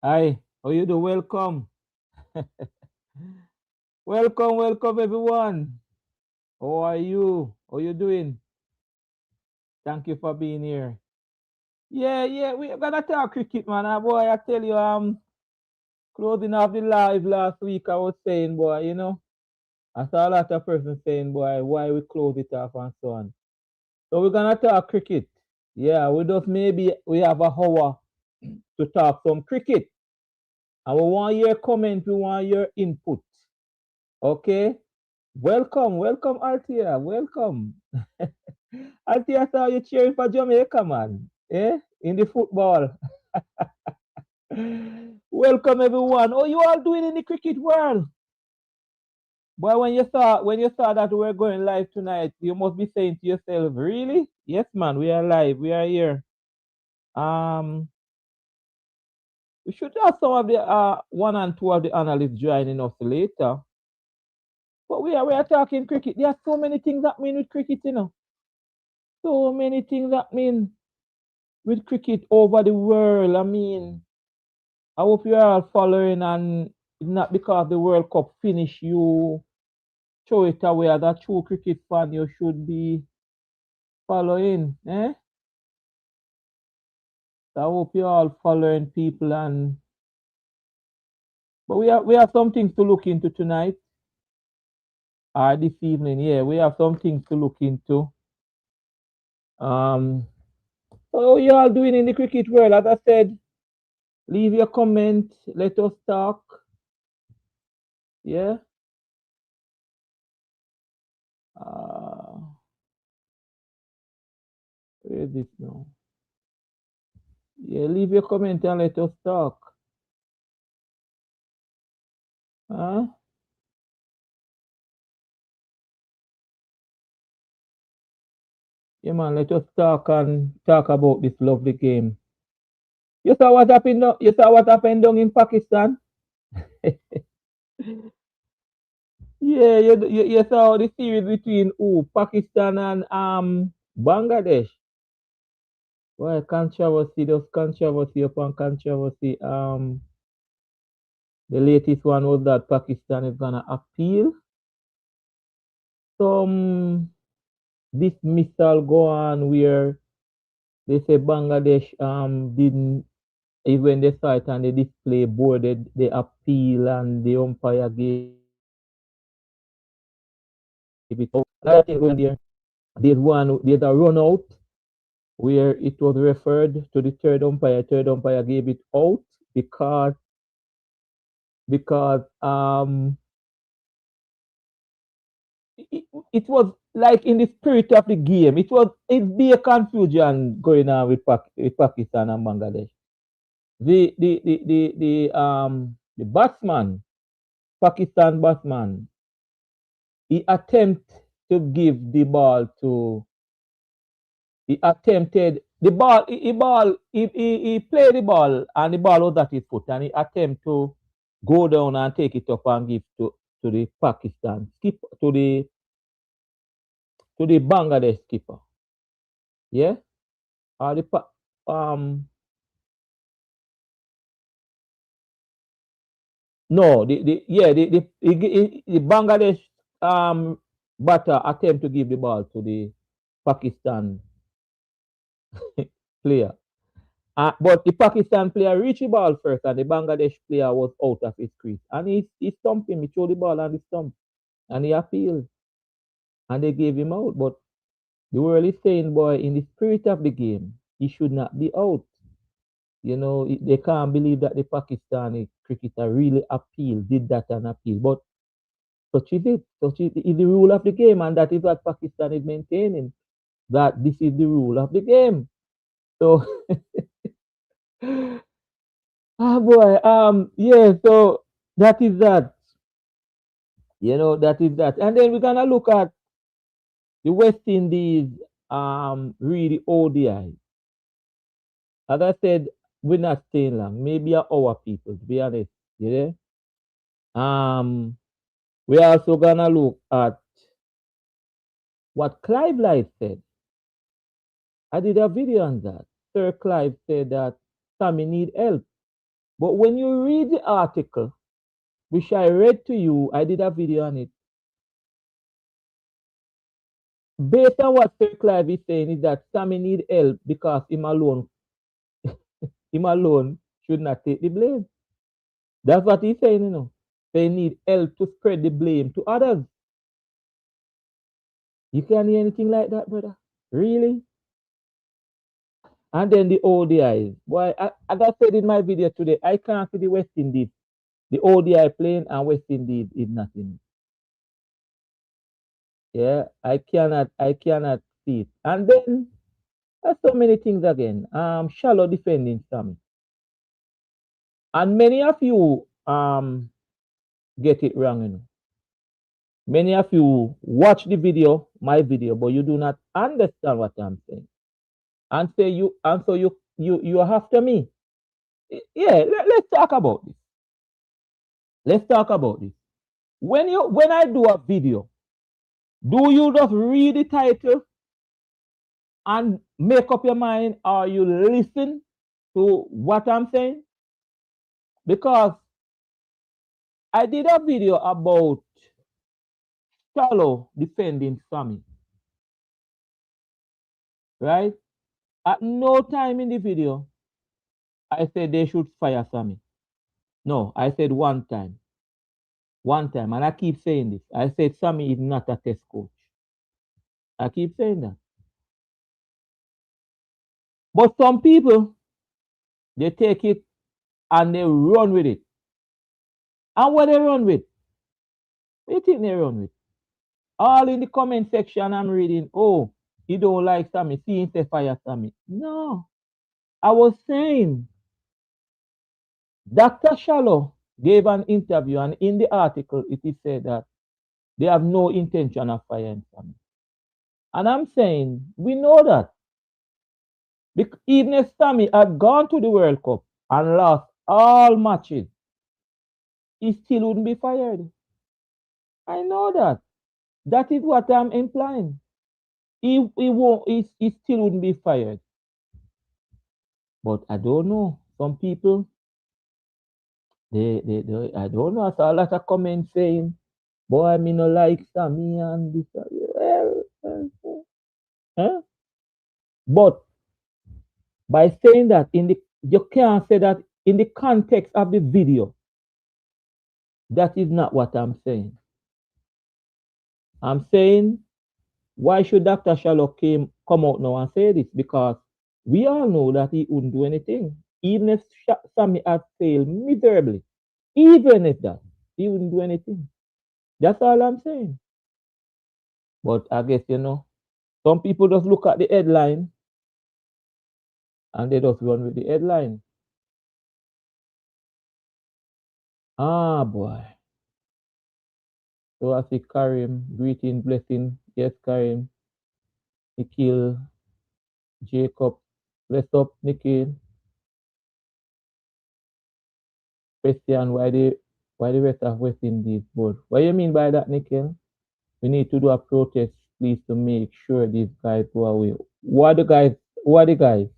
Hi, how you do? Welcome. Welcome everyone. How are you? How you doing? Thank you for being here. Yeah, we gotta talk cricket, man. Boy, I tell you, closing off the live last week, I was saying, boy, I saw a lot of persons saying, boy, why we close it off and so on. So we're gonna talk cricket. Yeah, we just maybe we have a hour to talk some cricket. And we want your comment, we want your input. Okay? Welcome, Altia. Welcome. Altia, I saw you cheering for Jamaica, man. Eh? In the football. Welcome, everyone. Oh, you all doing in the cricket world? Boy, when you saw that we were going live tonight, you must be saying to yourself, really? Yes, man, we are live. We are here. Um, we should have some of the one and two of the analysts joining us later. But we are talking cricket. There are so many things happening with cricket, So many things happening with cricket over the world. I mean, I hope you are all following, and it's not because the World Cup finished, you throw it away. As a true cricket fan, you should be following. So I hope you're all following people, and but we have some things to look into tonight or this evening. Yeah, we have some things to look into. Um, so you all doing in the cricket world? As I said, leave your comment. Let us talk. Yeah. Uh, where is this now? Yeah, leave your comment and let us talk. Huh? Yeah, man, let us talk and talk about this lovely game. You saw what happened? You saw what happened down in Pakistan? Yeah, you saw the series between Pakistan and Bangladesh. Well, controversy, just controversy upon controversy. The latest one was that Pakistan is gonna appeal some dismissal go on where they say Bangladesh didn't, is when they saw it and the display boarded the appeal and the umpire gave it out. A lot of things going there. There's a run out where it was referred to the third umpire. Third umpire gave it out because it was like in the spirit of the game. It's be a confusion going on with Pakistan and Bangladesh. The batsman, Pakistan batsman, he attempt to give the ball to he attempted the ball he played the ball and the ball was at his foot and he attempt to go down and take it up and give to the Pakistan skip to the Bangladesh skipper. Yeah? Or um no the Bangladesh batter attempt to give the ball to the Pakistan player. But the Pakistan player reached the ball first, and the Bangladesh player was out of his crease. And he stumped him. He threw the ball on the stump, and he appealed, and they gave him out. But the world is saying, boy, in the spirit of the game, he should not be out. They can't believe that the Pakistani cricketer really appealed, did that and appeal. But such is it. Such is the rule of the game, and that is what Pakistan is maintaining. That this is the rule of the game. So, boy, yeah. So that is that. That is that. And then we're gonna look at the West Indies really ODI. As I said, we're not staying long. Maybe an hour, people, to be honest. Yeah. We're also gonna look at what Clive Light said. I did a video on that. Sir Clive said that Sammy need help. But when you read the article, which I read to you, I did a video on it. Based on what Sir Clive is saying is that Sammy need help because him alone should not take the blame. That's what he's saying, you know. They need help to spread the blame to others. You can't hear anything like that, brother. Really? And then the ODIs. Boy, as I said in my video today, I can't see the West Indies. The ODI playing and West Indies is nothing. Yeah, I cannot see it. And then there's so many things again. Shallow defending Sammy. And many of you get it wrong, you know. Many of you watch the video, my video, but you do not understand what I'm saying. And say you and so you are after me. Yeah, let's talk about this. Let's talk about this. When I do a video, do you just read the title and make up your mind, or you listen to what I'm saying? Because I did a video about Shallow defending Sammy, right? At no time in the video, I said they should fire Sammy. No, I said one time. One time. And I keep saying this. I said Sammy is not a test coach. I keep saying that. But some people, they take it and they run with it. And what they run with? What do you think they run with? All in the comment section, I'm reading, oh, he don't like Sammy. See him say fire Sammy. No. I was saying, Dr. Shallow gave an interview, and in the article, it is said that they have no intention of firing Sammy. And I'm saying, we know that. Even if Sammy had gone to the World Cup and lost all matches, he still wouldn't be fired. I know that. That is what I'm implying. He still wouldn't be fired. But I don't know. Some people, they I don't know. I saw a lot of comments saying, boy, me no like Sammy and this. Huh? But by saying that you can't say that in the context of the video. That is not what I'm saying. I'm saying, why should Dr. Shallow come out now and say this? Because we all know that he wouldn't do anything. Even if Sammy had failed miserably, even if that, he wouldn't do anything. That's all I'm saying. But I guess, some people just look at the headline and they just run with the headline. Ah, boy. So I see Karim, greeting, blessing. Yes, Karim. Nikhil, Jacob, bless up, Nikhil. Question, why the rest of West Indies board? What do you mean by that, Nikhil? We need to do a protest, please, to make sure these guys go away. Who are the guys? Who are the guys?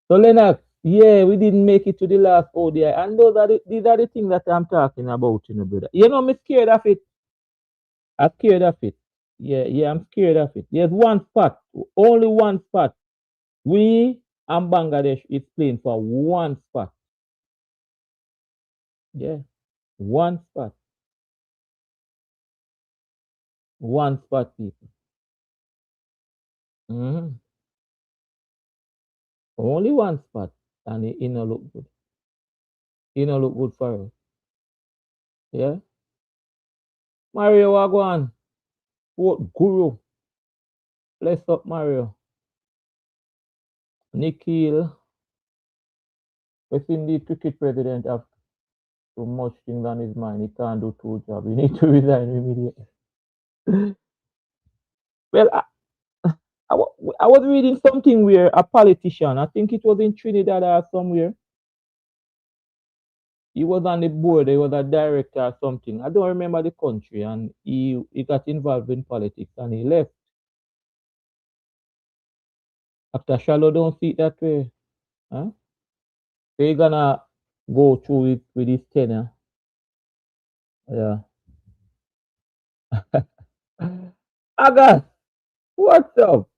So Lennox, yeah, we didn't make it to the last ODI. And these are the things that I'm talking about, brother. I'm scared of it. I'm scared of it. Yeah, I'm scared of it. There's one spot, only one spot. We and Bangladesh is playing for one spot. Yeah, one spot. One spot, people. Mm-hmm. Only one spot, and it no look good. It no look good for us. Yeah. Mario Wagwan, what guru? Bless up, Mario. Nikhil, West Indies cricket president have too much things on his mind. He can't do two jobs. He need to resign immediately. Well, I was reading something where a politician, I think it was in Trinidad or somewhere, he was on the board, he was a director or something. I don't remember the country, and he got involved in politics and he left. After Shallow don't see it that way. Huh? So you're gonna go through it with this tenure. Yeah. August, what's up?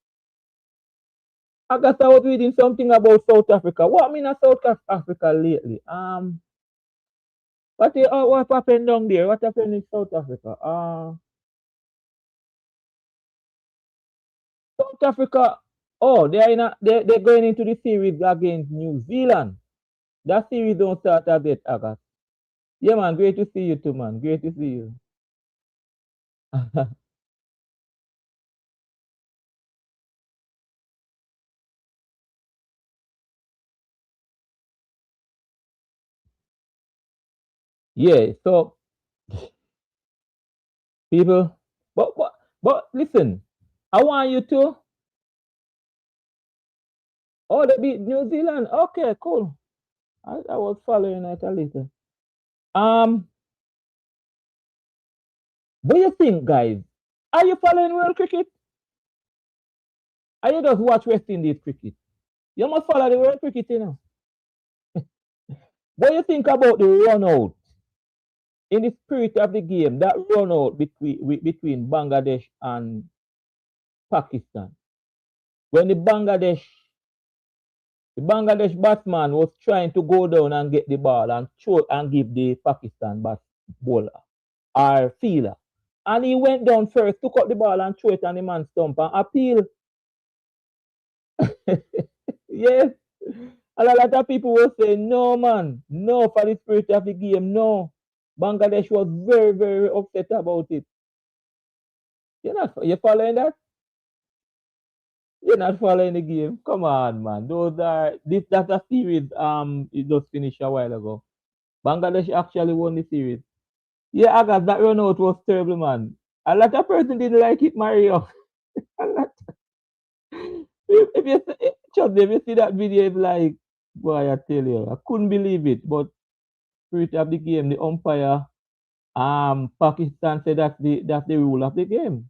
August, I was reading something about South Africa. What mean of Africa lately? What happened down there? What happened in South Africa? South Africa. Oh, they're going into the series against New Zealand. That series don't start a bit, August. Yeah, man. Great to see you too, man. Great to see you. Yeah. So people, but listen. I want you to. Oh, they beat New Zealand. Okay, cool. I was following it a little. Um, what do you think, guys? Are you following world cricket? Are you just watch West Indies cricket? You must follow the world cricket, you know. What do you think about the run out in the spirit of the game? That run out between Bangladesh and Pakistan. When the Bangladesh batsman was trying to go down and get the ball and throw and give the Pakistan bowler or fielder. And he went down first, took up the ball and threw it on the man's stump and appeal. Yes. And a lot of people were saying, no, man, no, for the spirit of the game, no. Bangladesh was very, very upset about it. You following that? You're not following the game. Come on, man. That's a series. It just finished a while ago. Bangladesh actually won the series. Yeah, I got that run out was terrible, man. A lot of person didn't like it, Mario. A lot. If you if you see that video, it's like, boy, I tell you, I couldn't believe it. But spirit of the game, the umpire, Pakistan said that's the rule of the game.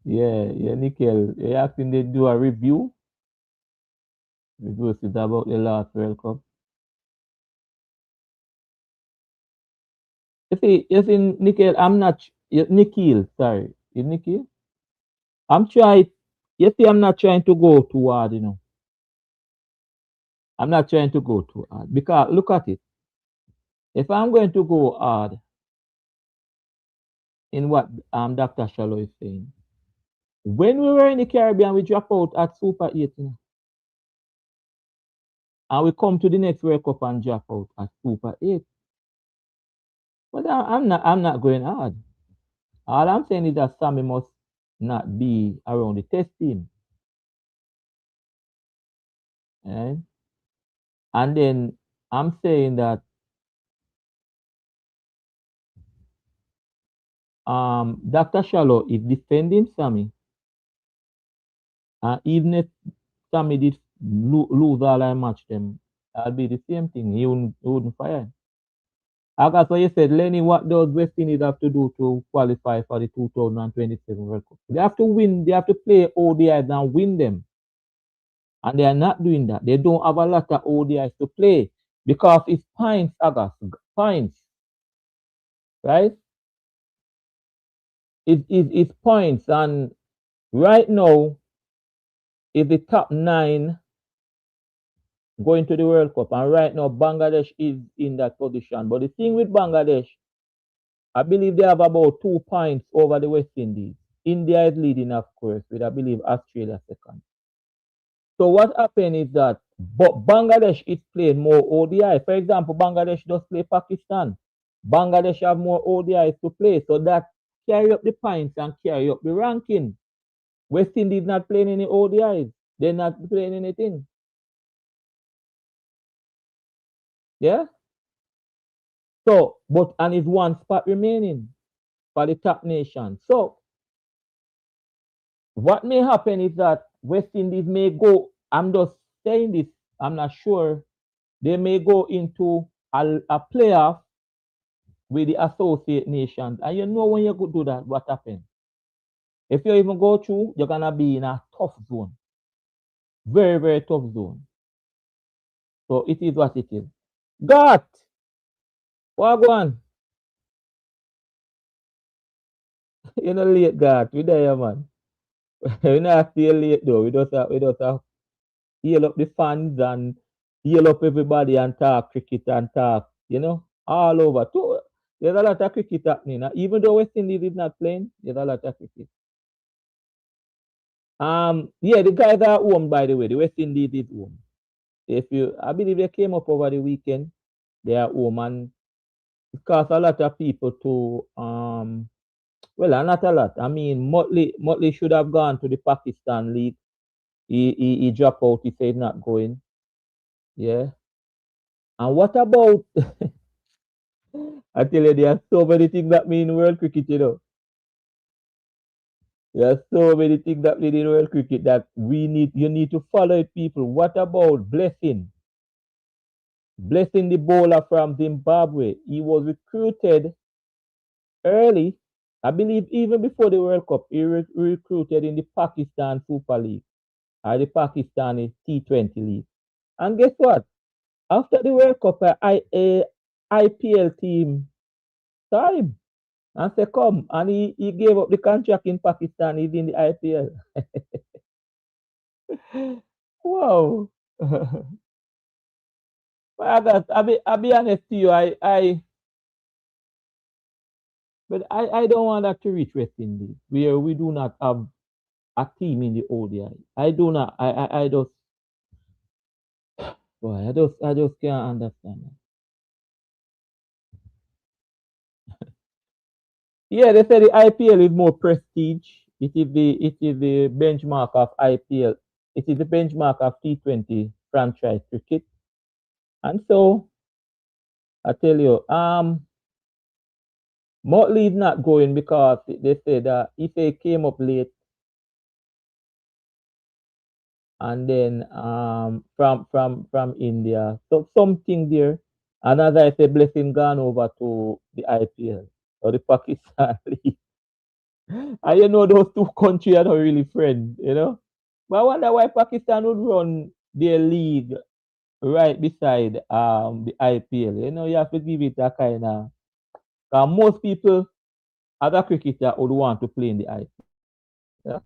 Yeah, Nickel. They asking they do a review. Because it's about the last World Cup. You see, Nickel, I'm not Nikhil, sorry. Is Nikhil? I'm trying you see, I'm not trying to go too hard, you know. I'm not trying to go too hard. Because look at it. If I'm going to go hard in what Dr. Shallow is saying, when we were in the Caribbean, we drop out at Super 8, you know, and we come to the next World Cup and drop out at Super 8. But I'm not going hard. All I'm saying is that Sammy must not be around the test team. Eh? And then I'm saying that Dr. Shallow is defending Sammy, and even if Sammy did lose all I match them, that'll be the same thing. He wouldn't fire him. As what you said, Lenny, what does West Indies have to do to qualify for the 2027 World Cup? They have to win, they have to play ODIs and win them. And they are not doing that. They don't have a lot of ODIs to play because it's points, August. Points, right? It's points. And right now, is the top nine going to the World Cup. And right now, Bangladesh is in that position. But the thing with Bangladesh, I believe they have about 2 points over the West Indies. India is leading, of course, with I believe Australia second. So what happened is that but Bangladesh is playing more ODI. For example, Bangladesh does play Pakistan. Bangladesh have more ODIs to play. So that carry up the points and carry up the ranking. West Indies not playing any ODIs. They're not playing anything. Yeah. So, but and it's one spot remaining for the top nation. So, what may happen is that West Indies may go. I'm just saying this. I'm not sure. They may go into a playoff with the associate nations. And you know when you go do that, what happens? If you even go through, you're gonna be in a tough zone. Very, very tough zone. So it is what it is. God, what on? You know late God. We there, man. We not stay late though. We just heal up the fans and heal up everybody and talk cricket and talk, all over. So, there's a lot of cricket happening. Even though West Indies is not playing, there's a lot of cricket. Yeah, the guys are home, by the way. The West Indies is home. I believe they came up over the weekend. They are home, and it cost a lot of people to, well, not a lot. I mean, Motley should have gone to the Pakistan League. He dropped out. He said not going. Yeah. And what about, I tell you, there are so many things that mean in world cricket, There are so many things that mean in world cricket that you need to follow it, people. What about Blessing? Blessing the bowler from Zimbabwe. He was recruited early. I believe even before the World Cup, he recruited in the Pakistan Super League or the Pakistani T20 League. And guess what? After the World Cup, IPL team saw him and said, come. And he gave up the contract in Pakistan. He's in the IPL. Wow. But I'll be honest to you, I don't want that to reach West Indies, where we do not have a team in the ODI. I do not. I just, boy, I just can't understand that. Yeah, they say the IPL is more prestige. It is the benchmark of IPL. It is the benchmark of T20 franchise cricket. And so I tell you, Motley is not going because they say that if he came up late and then from India, so something there. And as I say, Blessing gone over to the IPL or the Pakistan League. And those two countries are not really friends. But I wonder why Pakistan would run their league right beside the IPL. You have to give it a kind of, most people as a cricketer would want to play in the IPL. Yeah.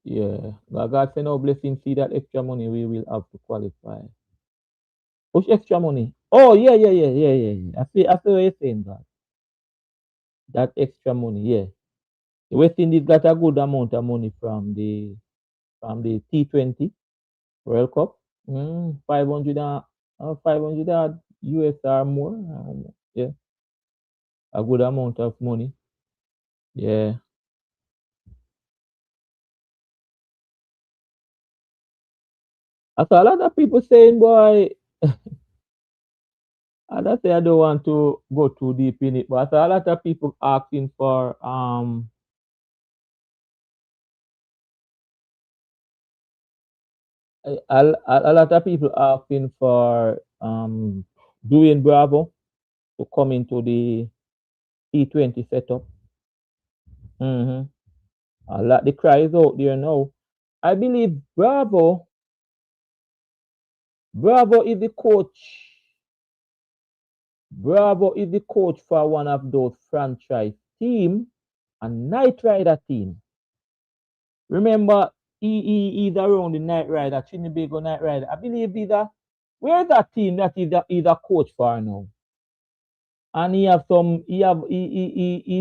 Yeah. But God say no blessing, see that extra money we will have to qualify. Which extra money? Oh yeah, yeah, yeah, yeah, yeah, yeah. I see what you're saying, God. That extra money, yeah. The West Indies got a good amount of money from the T20 World Cup. 500 500 US or more. Yeah, a good amount of money. Yeah. I saw a lot of people saying, boy, and I say I don't want to go too deep in it, but I saw a lot of people asking for a lot of people asking for doing Bravo to come into the T20 setup. Mm-hmm. A lot the cry is out there now. I believe Bravo is the coach. Bravo is the coach for one of those franchise team, a Night Rider team. Remember, he's around the Night Rider, Trinidad Night Rider. I believe where's that team that he's a coach for now? And he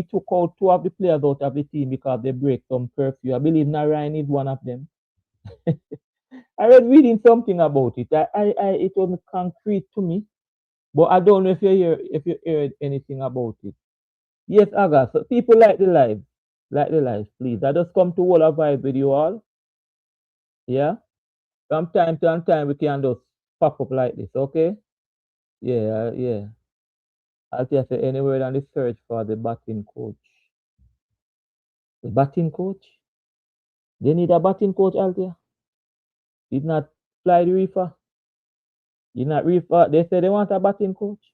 took out two of the players out of the team because they break some curfew. I believe Narayan is one of them. I read reading something about it. It wasn't concrete to me, but I don't know if you heard anything about it. Yes, Aga. So people like the life, please. I just come to all a vibe with you all. Yeah. From time to time we can just pop up like this, okay? Yeah, yeah. I'll just say anywhere on the search for the batting coach. The batting coach? They need a batting coach out there. Did not fly the reefer. Did not reefer. They said they want a batting coach.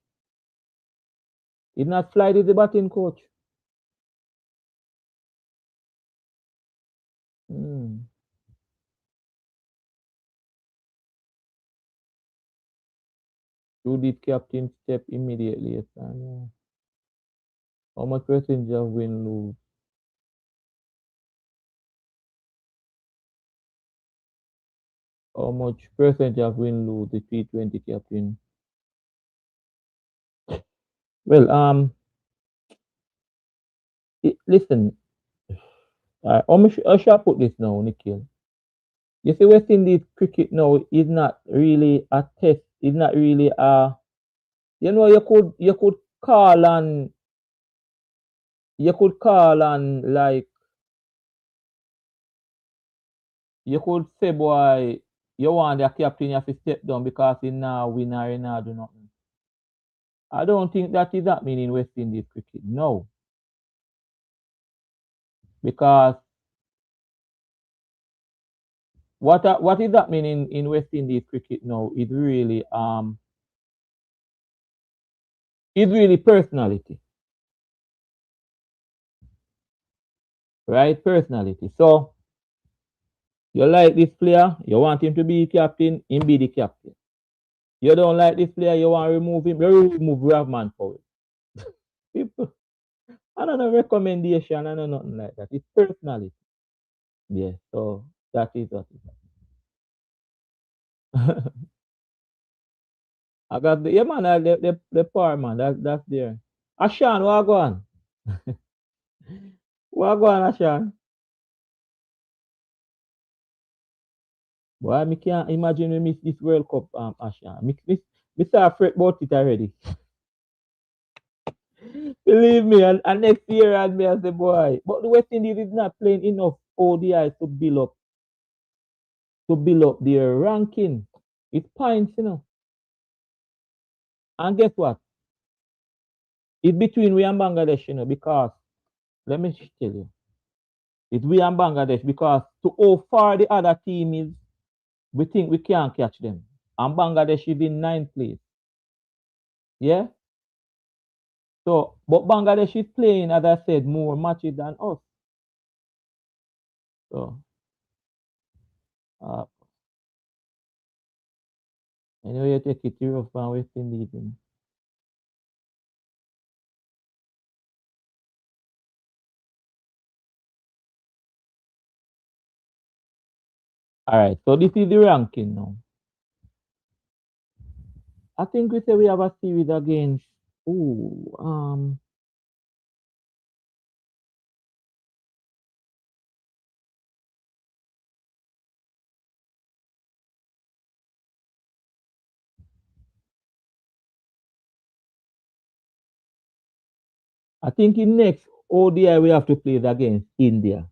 Did not fly with the batting coach. Hmm. Who did captain step immediately? Yes, I know. How much percentage of win lose? How much percentage of win lose the T20 captain? Well, listen, how should I put this now, Nikhil? You see, West Indies cricket now is not really a test. It's not really a. You could call and like you could say, boy, you want the captain you have to step down because he now win or he now do nothing. I don't think that is happening in West Indies cricket. No, because what is happening in West Indies cricket now is really personality, right? Personality. So you like this player, you want him to be captain, him be the captain. You don't like this player, you want to remove him, you remove Ravman for it. People, I don't know recommendation, I don't know nothing like that. It's personality. Yeah, so that is what it is. I got the yeah man, the power man, that's there. Ashan, what go on? What go on, Ashan? Boy, I can't imagine we miss this World Cup, Ashan. Me start fret about it already. Believe me, and next year and me as the boy. But the West Indies is not playing enough ODI to build up their ranking. It's points, And guess what? It's between we and Bangladesh, because let me tell you, it's we and Bangladesh because to how far the other team is, we think we can't catch them. And Bangladesh is in ninth place. Yeah? So, but Bangladesh is playing, as I said, more matches than us. So, uh, anyway, you take it rough and West Indies. All right, so this is the ranking now. I think we say we have a series against. Ooh, I think in next ODI we have to play it against India.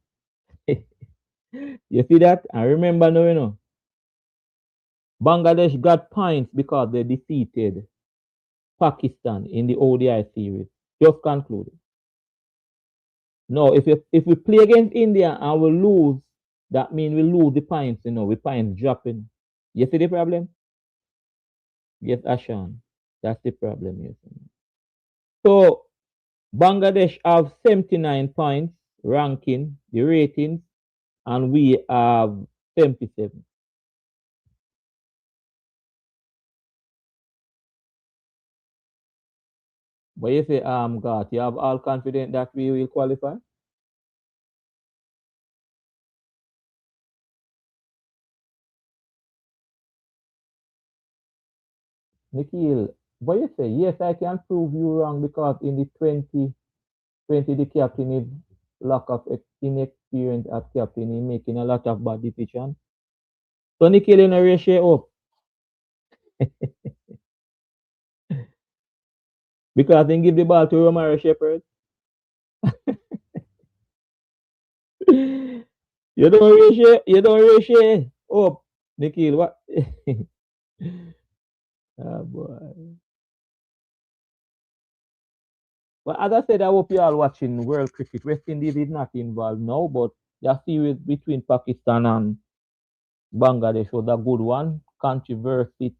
You see that? I remember now, Bangladesh got points because they defeated Pakistan in the ODI series. Just concluded. No, if we play against India and we lose, that means we lose the points, we points dropping. You see the problem? Yes, Ashan. That's the problem, yes. So Bangladesh have 79 points ranking, the ratings, and we have 77. But you say, God, you have all confidence that we will qualify? Nikhil, but you say, yes, I can prove you wrong because in the 2020, the captain is lack of inexperience as captain, he making a lot of bad decisions. So Nikhil, in a ratio up because they give the ball to Romero Shepherd. You don't ratio up, Nikhil. What? Ah, boy. But as I said, I hope you all watching World Cricket. West Indies is not involved now, but the series between Pakistan Bangladesh was a good one. Controversy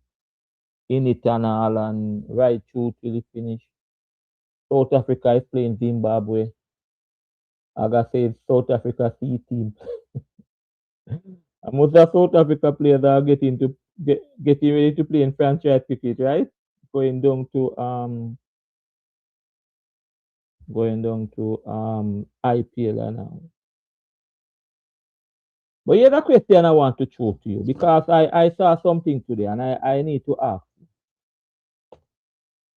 in it and all, and right through till it finished. South Africa is playing Zimbabwe. Like I said, South Africa C team. And most of South Africa players are getting ready to play in franchise cricket, right? Going down to IPL and all. But here's a question I want to throw to you because I saw something today and I need to ask.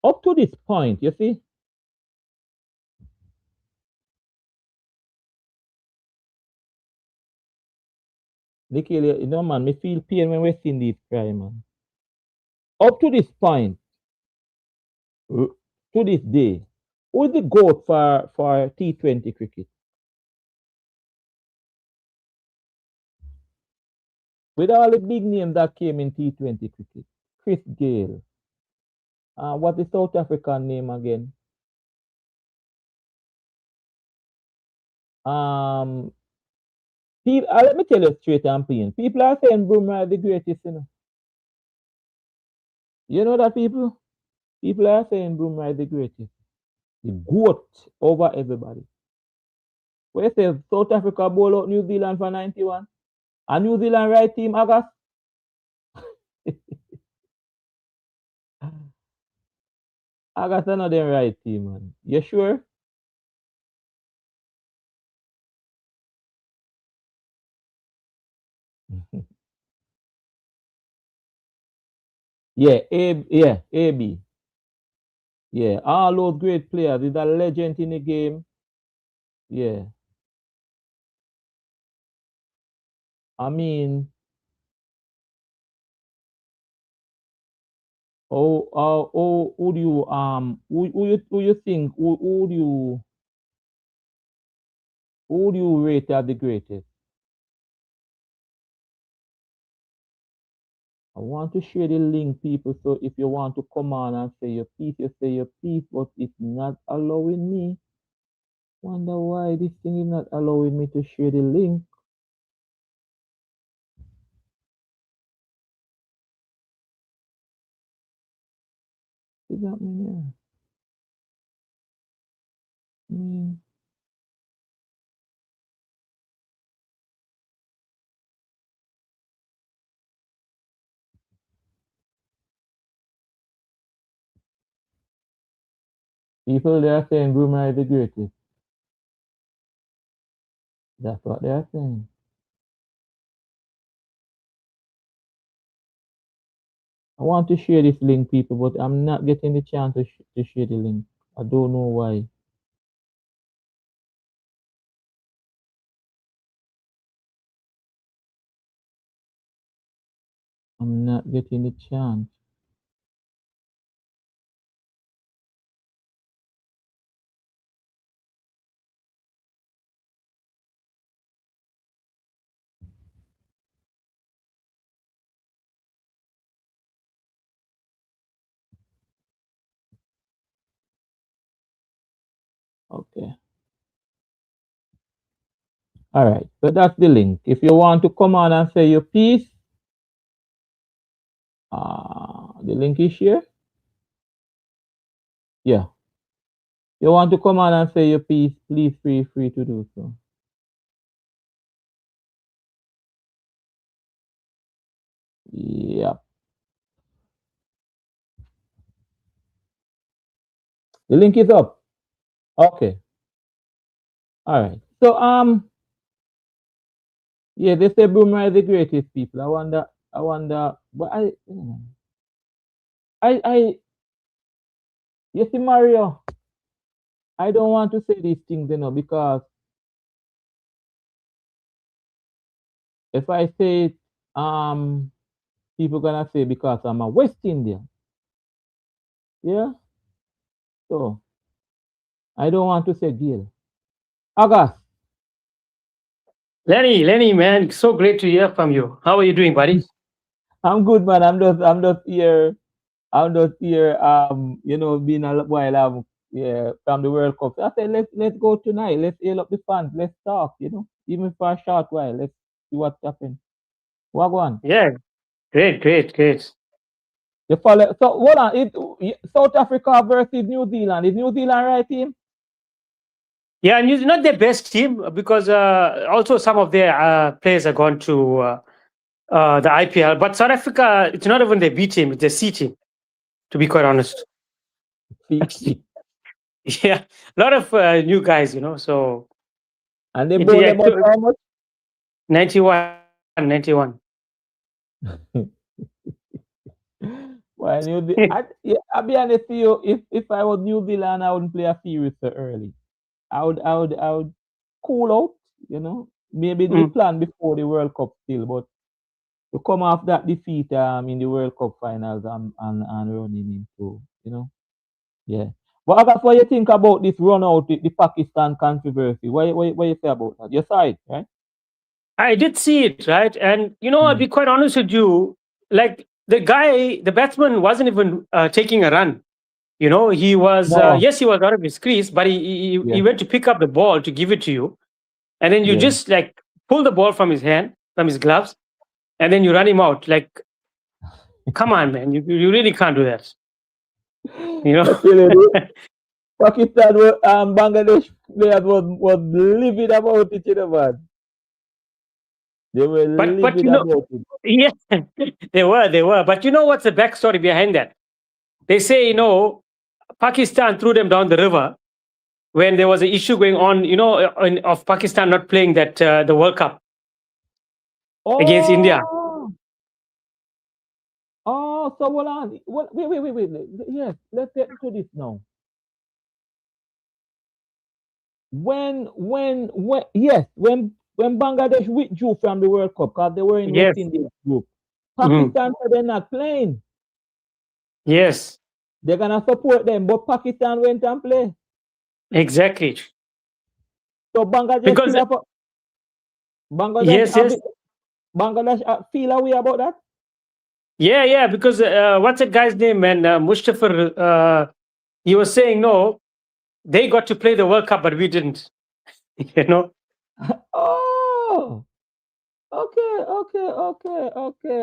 Up to this point, you see, Nikhil, you know, man, me feel pain when we see these cry, man. Up to this point, r- to this day, who's the GOAT for T20 cricket? With all the big names that came in T20 cricket, Chris Gale, what's the South African name again? Um, let me tell you straight and plain. People are saying Boomer is the greatest, you know. You know that people? People are saying Boomer is the greatest. The GOAT over everybody. Where say South Africa bowl out New Zealand for 91? And New Zealand right team, August? August are not the right team, man. You sure? Yeah, AB. Yeah, all those great players. He's a legend in the game. Yeah. I mean, who do you who you think who do you rate as the greatest? I want to share the link, people. So if you want to come on and say your piece, you say your piece, but it's not allowing me. Wonder why this thing is not allowing me to share the link. Is that me? Yeah. People they are saying Boomer is the greatest. That's what they are saying. I want to share this link, people, but I'm not getting the chance to share the link. I don't know why. I'm not getting the chance. Okay. All right. So that's the link. If you want to come on and say your piece, the link is here. Yeah. You want to come on and say your piece, please feel free to do so. Yeah. The link is up. Okay. All right. So yeah, they say Boomer is the greatest people. I wonder but I you see Mario, I don't want to say these things, because if I say it, people gonna say because I'm a West Indian. Yeah. So I don't want to say Gil. August. Lenny, man, so great to hear from you. How are you doing, buddy? I'm good, man. I'm just here. I'm just here. Been a while. Yeah, from the World Cup. So I said, let's go tonight. Let's hail up the fans. Let's talk. Even for a short while. Let's see what's happening. Wagwan. Yeah, great. You follow. So hold on. South Africa versus New Zealand. Is New Zealand right team? Yeah, and it's not their best team because also some of their players have gone to the IPL. But South Africa, it's not even their B team; it's their C team. To be quite honest, Fiji. yeah, a lot of new guys, So And they it, bowl yeah, them out how much? 91. Why I'll be honest with you. If I was New Zealand, I wouldn't play a series so early. I would cool out. Maybe the Mm. plan before the World Cup still, but to come off that defeat in the World Cup finals and running into, yeah. But that's what you think about this run out the Pakistan controversy. What you say about that? Your side, right? I did see it, right? And I'll Mm. be quite honest with you. Like the batsman wasn't even taking a run. He was No. yes, he was out of his crease, but he Yeah. went to pick up the ball to give it to you, and then you Yeah. just like pull the ball from his hand, from his gloves, and then you run him out. Like, come on, man, you really can't do that. I tell you, Pakistan Bangladesh players was livid about it, man. They were but livid about it. yeah, they were. But you know what's the backstory behind that? They say Pakistan threw them down the river when there was an issue going on, of Pakistan not playing that the World Cup against India. Oh, so hold on. Wait. Yes, let's get into this now. When Bangladesh withdrew from the World Cup because they were in West Yes. Indies group, Mhm. Pakistan said they're not playing. Yes, They're gonna support them, but Pakistan went and play. exactly. So Bangladesh Because feel about Bangladesh yes, yes, Bangladesh feel a way about that. yeah. Because what's that guy's name, man? Mustafa. He was saying no, they got to play the World Cup, but we didn't. You know. Oh, okay.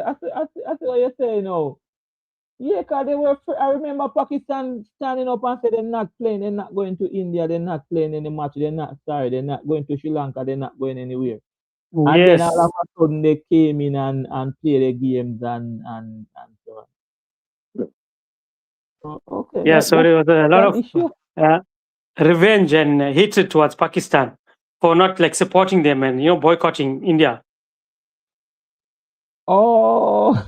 I see what you're saying now. Yeah, because they were. I remember Pakistan standing up and said they're not playing. They're not going to India. They're not playing any match. They're not sorry. They're not going to Sri Lanka. They're not going anywhere. And then all Yes. of a sudden they came in and played the games and so on. Okay, Yeah. So there was a that's lot an of issue. uh, revenge and hatred towards Pakistan for not like supporting them and boycotting India. Oh,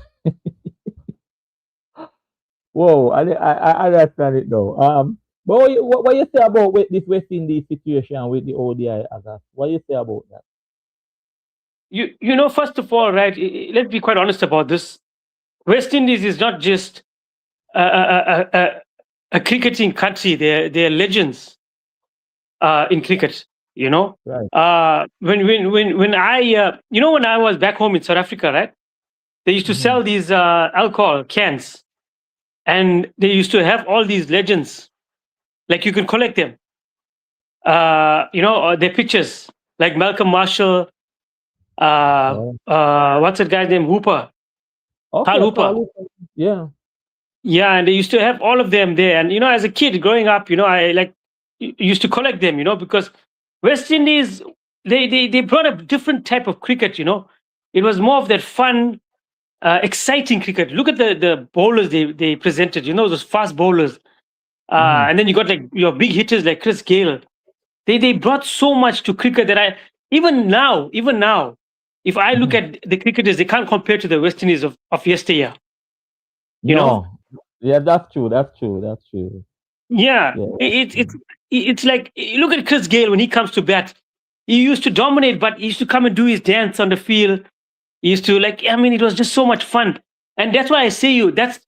whoa! I understand it now. But what you say about this West Indies situation with the ODI, Agas? What you say about that? First of all, right? Let's be quite honest about this. West Indies is not just a cricketing country. They're legends in cricket. Right. When I was back home in South Africa, right? They used to Mm-hmm. sell these alcohol cans, and they used to have all these legends. Like you can collect them. Their pictures, like Malcolm Marshall. Oh, What's that guy's name? Hooper, Carl okay, Hooper. yeah. Yeah, and they used to have all of them there. And as a kid growing up, I like used to collect them, because West Indies they brought a different type of cricket. It was more of that fun, exciting cricket. Look at the bowlers they presented. Those fast bowlers, Mm-hmm. and then you got like your big hitters like Chris Gale. They brought so much to cricket that even now, if I look Mm-hmm. at the cricketers, they can't compare to the West Indies of yesteryear. You know, No, yeah, that's true. That's true. That's true. Yeah, Yeah. it's like look at Chris Gale when he comes to bat. He used to dominate, but he used to come and do his dance on the field. He used to it was just so much fun, and that's why I say that's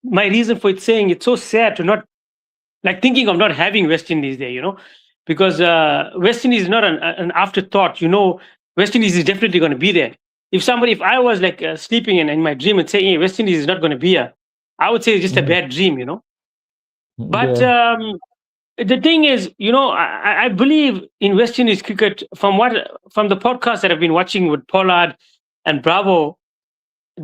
my reason for it. Saying it's so sad to not thinking of not having West Indies there. Because West Indies is not an afterthought. West Indies is definitely going to be there. If I was sleeping in my dream and saying, hey, West Indies is not going to be here, I would say it's just a Mhm. bad dream. But Yeah. the thing is, I believe in West Indies cricket from the podcast that I've been watching with Pollard and Bravo.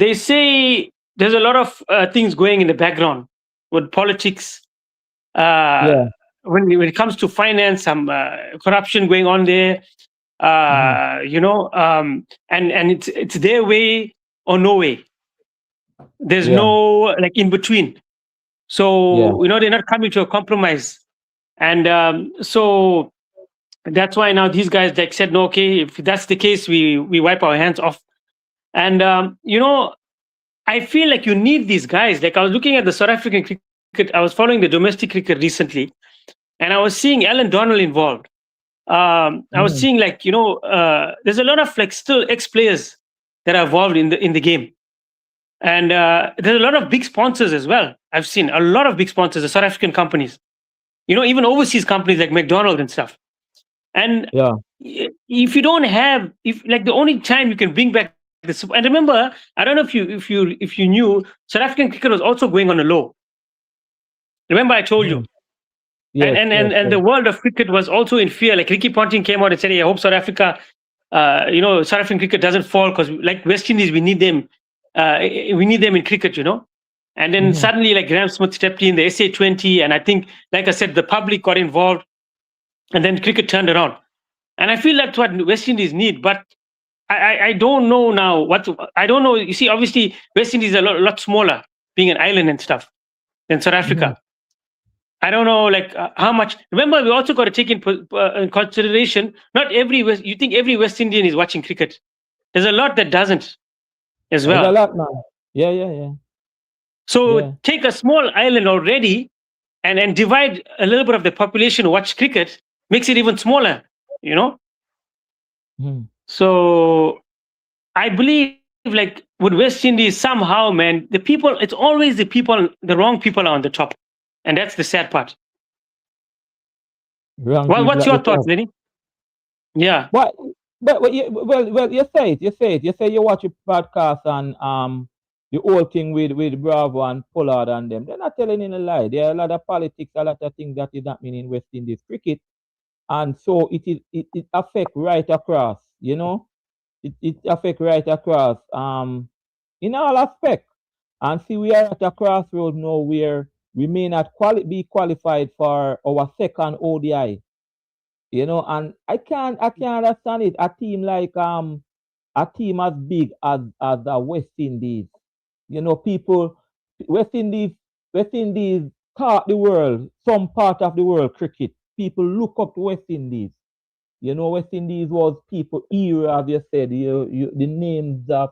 they say there's a lot of things going in the background with politics. Uh, Yeah. when it comes to finance, some corruption going on there. Mm-hmm. And it's their way or no way. There's Yeah. no like in between. Yeah. So they're not coming to a compromise, and so that's why now these guys like said, no, okay, if that's the case, we wipe our hands off. And I feel like you need these guys. Like I was looking at the South African cricket, I was following the domestic cricket recently, and I was seeing Alan Donald involved. I was Mm-hmm. seeing like there's a lot of like still ex players that are involved in the game, and there's a lot of big sponsors as well. I've seen a lot of big sponsors, the South African companies. Even overseas companies like McDonald's and stuff. And Yeah. if you don't have, if like the only time you can bring back this, and remember, I don't know if you knew, South African cricket was also going on a low. Remember, I told you. Mm. and Yes. and and, Yes. and Yes. the world of cricket was also in fear. Like Ricky Ponting came out and said, hey, I hope South Africa, South African cricket doesn't fall, because like West Indies, we need them in cricket. And then Mm-hmm. suddenly, like Graham Smith stepped in, the SA 20, and I think, like I said, the public got involved, and then cricket turned around. And I feel that's what West Indies need. But I don't know now I don't know. You see, obviously, West Indies is a lot smaller, being an island and stuff, than South Mm-hmm. Africa. I don't know, like how much. Remember, we also got to take in consideration. Not every West. You think every West Indian is watching cricket? There's a lot that doesn't as There's a well. lot, man. Yeah. Yeah. Yeah. So Yeah. take a small island already, and divide a little bit of the population who watch cricket, makes it even smaller. You know. Mm-hmm. So I believe, like with West Indies, somehow, man, the people. It's always the wrong people are on the top, and that's the sad part. Wrong Well, people what's at the your thoughts, top. Lenny? Yeah. But well, you say it. You say it. You say you watch a podcast and the whole thing with Bravo and Pollard and them. They're not telling in a lie. There are a lot of politics, a lot of things that is happening in West Indies cricket, and so it affect right across. It affect right across. In all aspects. And see, we are at a crossroad now where we may not be qualified for our second ODI. And I can't understand it. A team as big as the West Indies. People West Indies West Indies taught the world, some part of the world cricket. People look up to West Indies. West Indies was people era, as you said. The names of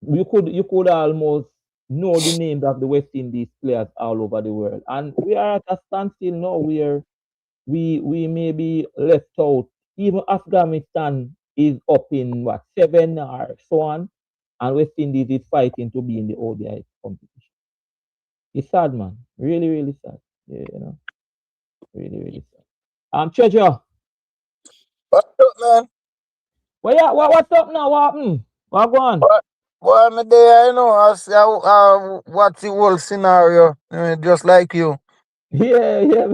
you could almost know the names of the West Indies players all over the world. And we are at a standstill now where we may be left out. Even Afghanistan is up in what, seven or so on, and West Indies is fighting to be in the ODI competition. It's sad, man. Really, really sad. Yeah, really, really sad. Treasure. What up, man? What's up now? What happened? What go on? What am I there? I see what's the whole scenario, just like you. Yeah, yeah.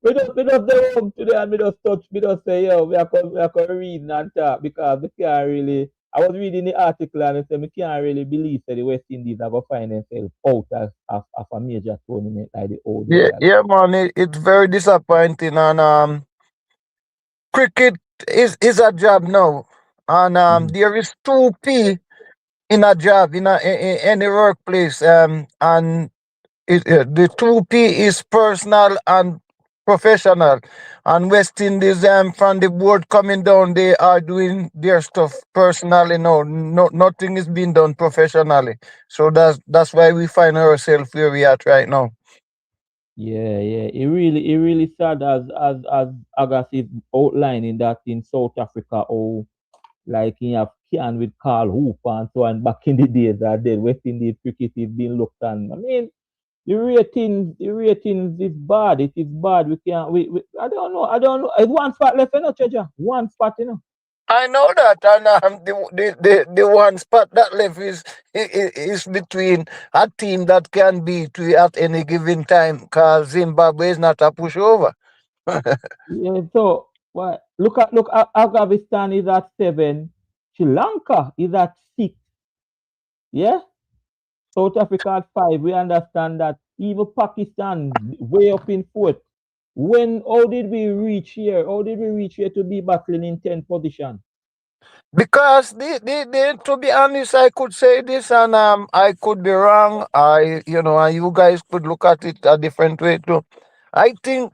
We just go home today and we just say, yo, we are going read and talk because we can't really. I was reading the article and it said we can't really believe that the West Indies are going to find themselves out of a major tournament like the Yeah, ODI. yeah, man. It's very disappointing, and cricket is a job now, and Mm-hmm. there is two P in a job in any workplace, and the two P is personal and professional. And West Indies, from the board coming down, they are doing their stuff personally now. Nothing is being done professionally. So that's why we find ourselves where we at right now. Yeah, yeah. It really sad as Agassi outlining that in South Africa, like you have Kian with Carl Hooper and so on back in the days that then West Indies cricket is being looked on. I mean, the ratings is bad. It is bad. We can't. I don't know. I don't know. It's one spot left, Treasure. One spot. I know that, and the one spot that left is between a team that can beat we at any given time, because Zimbabwe is not a pushover. Yeah. So what? Look. Afghanistan is at 7. Sri Lanka is at 6. Yeah, South Africa at 5. We understand that. Even Pakistan way up in fourth. When how did we reach here? How did we reach here to be battling in 10th position? Because to be honest, I could say this, and I could be wrong. And you guys could look at it a different way too. I think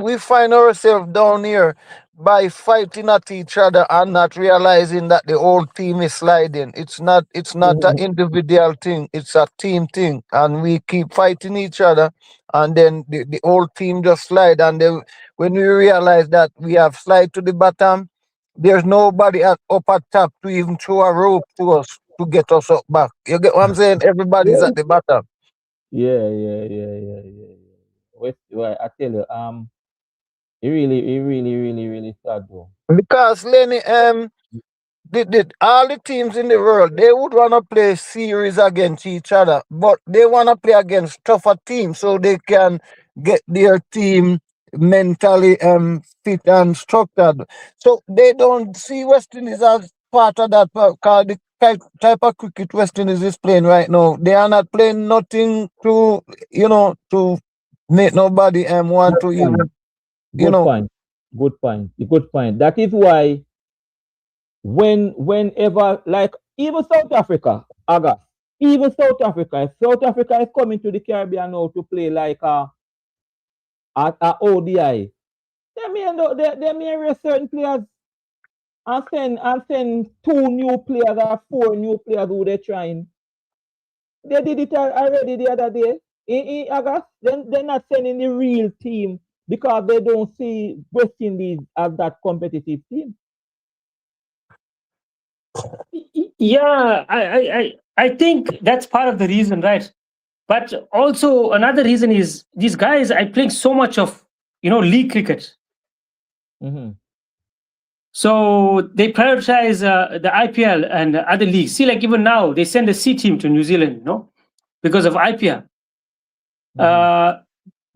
we find ourselves down here by fighting at each other and not realizing that the whole team is sliding. It's not an individual thing, it's a team thing. And we keep fighting each other, and then the whole team just slide. And then when we realize that we have slide to the bottom, there's nobody up at top to even throw a rope to us to get us up back. You get what I'm saying? Everybody's Yeah, at the bottom. yeah. Well, I tell you, it really, really, really sad though. Because Lenny, all the teams in the world, they would want to play series against each other, but they want to play against tougher teams so they can get their team mentally fit and structured. So they don't see West Indies as part of that, because the type of cricket West Indies is playing right now, they are not playing nothing to make nobody want to Fine. even you Good know point. Good point. Good point. That is why whenever like even South Africa, Aga, even South Africa, if South Africa is coming to the Caribbean now to play like a ODI, they may raise certain players and send two new players or four new players who they're trying. They did it already the other day in August. Then they're not sending the real team because they don't see West Indies as that competitive team. Yeah, I think that's part of the reason, right? But also another reason is these guys are playing so much of league cricket. Mm-hmm. So they prioritize the IPL and other leagues. See, like even now they send a C team to New Zealand, because of IPL. Mm-hmm.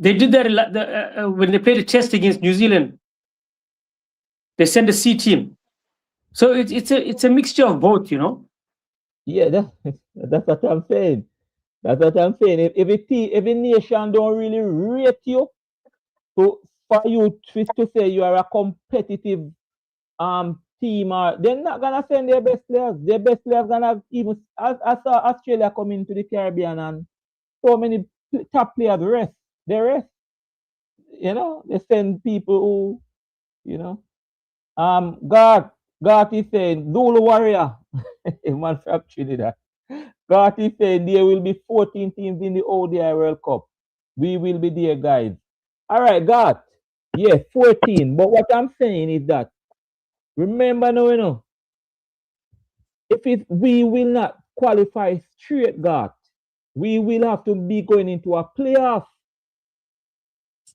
They did that when they played a test against New Zealand. They sent a C team. So it's a mixture of both. Yeah, that's what I'm saying. That's what I'm saying. If a nation don't really rate you to for you to say you are a competitive team, or they're not gonna send their best players. Their best players gonna even I saw Australia come into the Caribbean and so many top players rest. They rest. They send people who you know. God is saying Zulu warrior, a man from Trinidad. God is saying there will be 14 teams in the ODI World Cup. We will be there, guys. All right, God. Yes, 14. But what I'm saying is that remember now, if we will not qualify straight, God, we will have to be going into a playoff.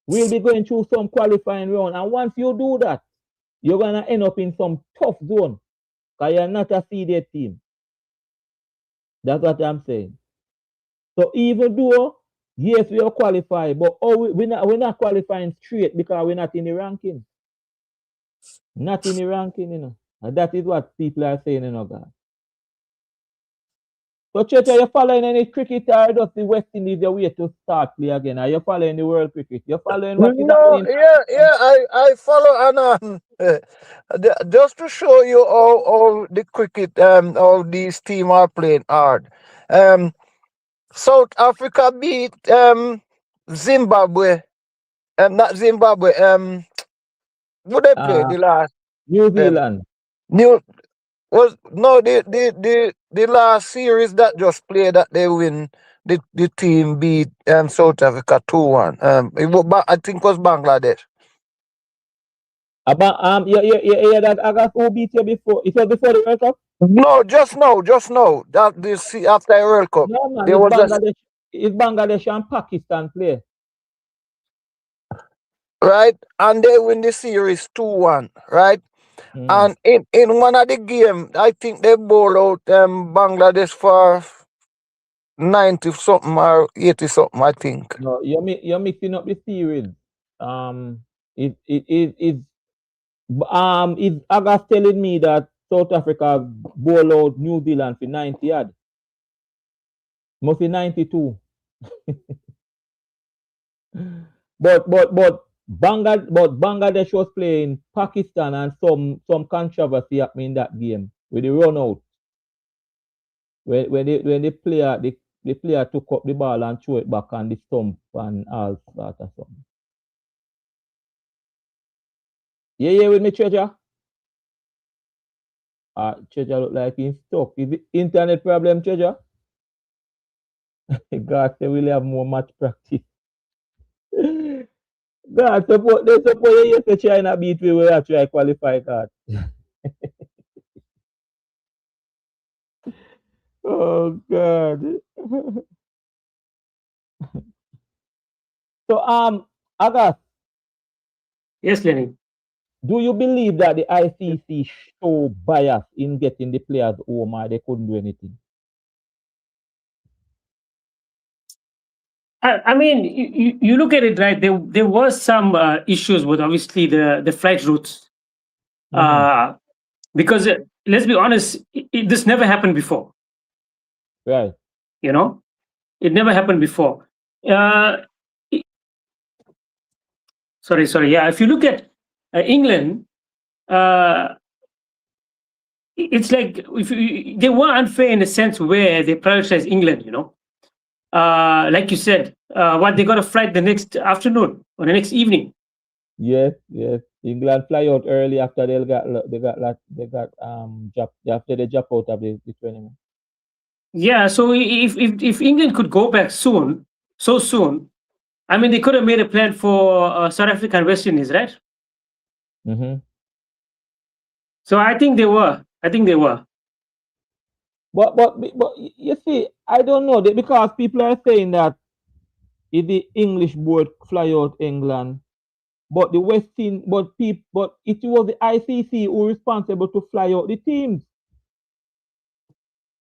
We'll be going through some qualifying round. And once you do that, you're gonna end up in some tough zone. Because you're not a seeded team. That's what I'm saying. So even though, yes, we are qualified, but we're not qualifying straight because we're not in the ranking. Not in the ranking. And that is what people are saying, God. So, Church, are you following any cricket or just the West Indies your way to start play again? Are you following the world cricket? You're following what is happening No, in yeah, Pakistan? I follow, and just to show you all the cricket, all these team are playing hard. Um, South Africa beat Zimbabwe, not Zimbabwe. Would they play Uh, the last? New Um, Zealand. New was no the last series that just played that they win. The team beat South Africa 2-1. I think it was Bangladesh. About you hear that Agas who beat you before? It was before the World Cup? No, just know that this after the World Cup, No man, there it's was a Bangladesh. It's Bangladesh and Pakistan play. right, and they win the series 2-1, right? Mm. And in one of the game, I think they bowled out Bangladesh for 90 something or 80 something, I think. No, you're mixing up the series. Um, is Agas telling me that South Africa bowl out New Zealand for 90 yard. Must be 92. but Bangladesh was playing Pakistan and some controversy happened in that game with the run out. When the player took up the ball and threw it back on the stump and all that or something. Yeah, with me, Treasure? Treasure look like he's stuck. Is it internet problem, Treasure? God say we'll have more match practice. God, suppose you used to China beat we will try qualify God. Oh God. So August, Yes, Lenny. do you believe that the ICC show bias in getting the players home or they couldn't do anything? I mean, you look at it, right? There was some issues with obviously the flight routes, because let's be honest, this never happened before. Right. You know, it never happened before. Sorry. Yeah, if you look at England, it's like they were unfair in a sense where they prioritize England. Like you said, what they got a flight the next afternoon or the next evening. Yes. England fly out early after they got after they drop out of the tournament. Yeah, so if England could go back so soon, I mean, they could have made a plan for South Africa and West Indies, right? Mm-hmm. So I think they were. But you see, I don't know because people are saying that if the English board fly out England, but the West Indies, but it was the ICC who responsible to fly out the teams.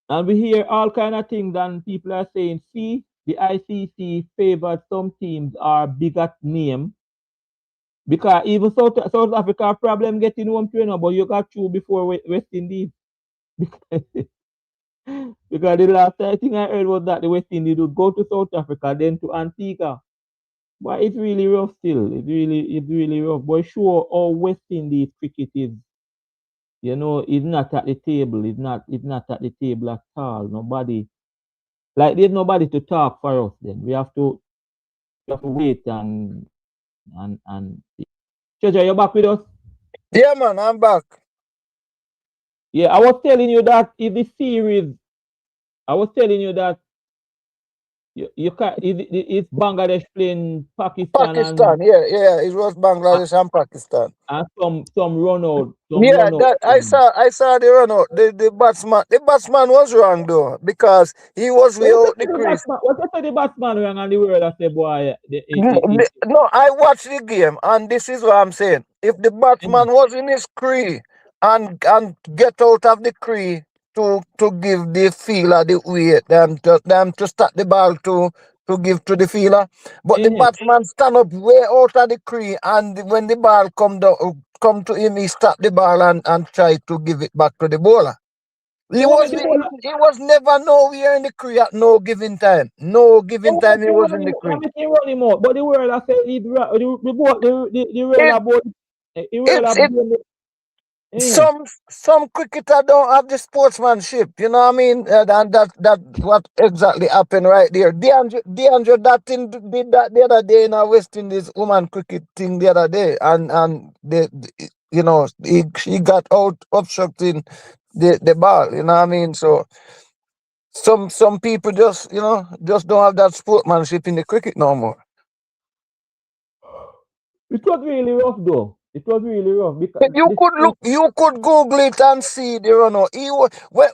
And we hear all kind of things, and people are saying, see, the ICC favored some teams are bigger name. Because even South Africa problem getting home trainer, but you got through before West Indies. Because the last thing I heard was that the West Indies would go to South Africa, then to Antigua. But it's really rough still. It's really rough. But sure, all West Indies cricket is, it's not at the table. It's not at the table at all. Nobody, like there's nobody to talk for us. Then we have to wait and. Treasure, you back with us? Yeah, man, I'm back. Yeah, I was telling you that in the series, I was telling you that you can't. It's Bangladesh playing Pakistan Pakistan, yeah, it was Bangladesh and Pakistan. and some run out. Yeah, that I saw the run out. The batsman was wrong though because he was way out the crease. What you say the batsman wrong and the world I say boy? No, I watched the game and this is what I'm saying. If the batsman was in his crease and get out of the crease to give the fielder the weight, them to start the ball to give to the fielder, but the batsman stand up way out of the crease and when the ball come to him, he stop the ball and try to give it back to the bowler. He was never nowhere in the crease at no given time. No given time he was in the crease. But the world I say the some cricketer don't have the sportsmanship, you know what I mean? And that what exactly happened right there. DeAndre that thing did that the other day in a West Indies woman cricket thing the other day, and he got out obstructing the ball, you know what I mean? So some people just don't have that sportsmanship in the cricket no more. It was really rough though. It was really rough because you could Google it and see the run out. When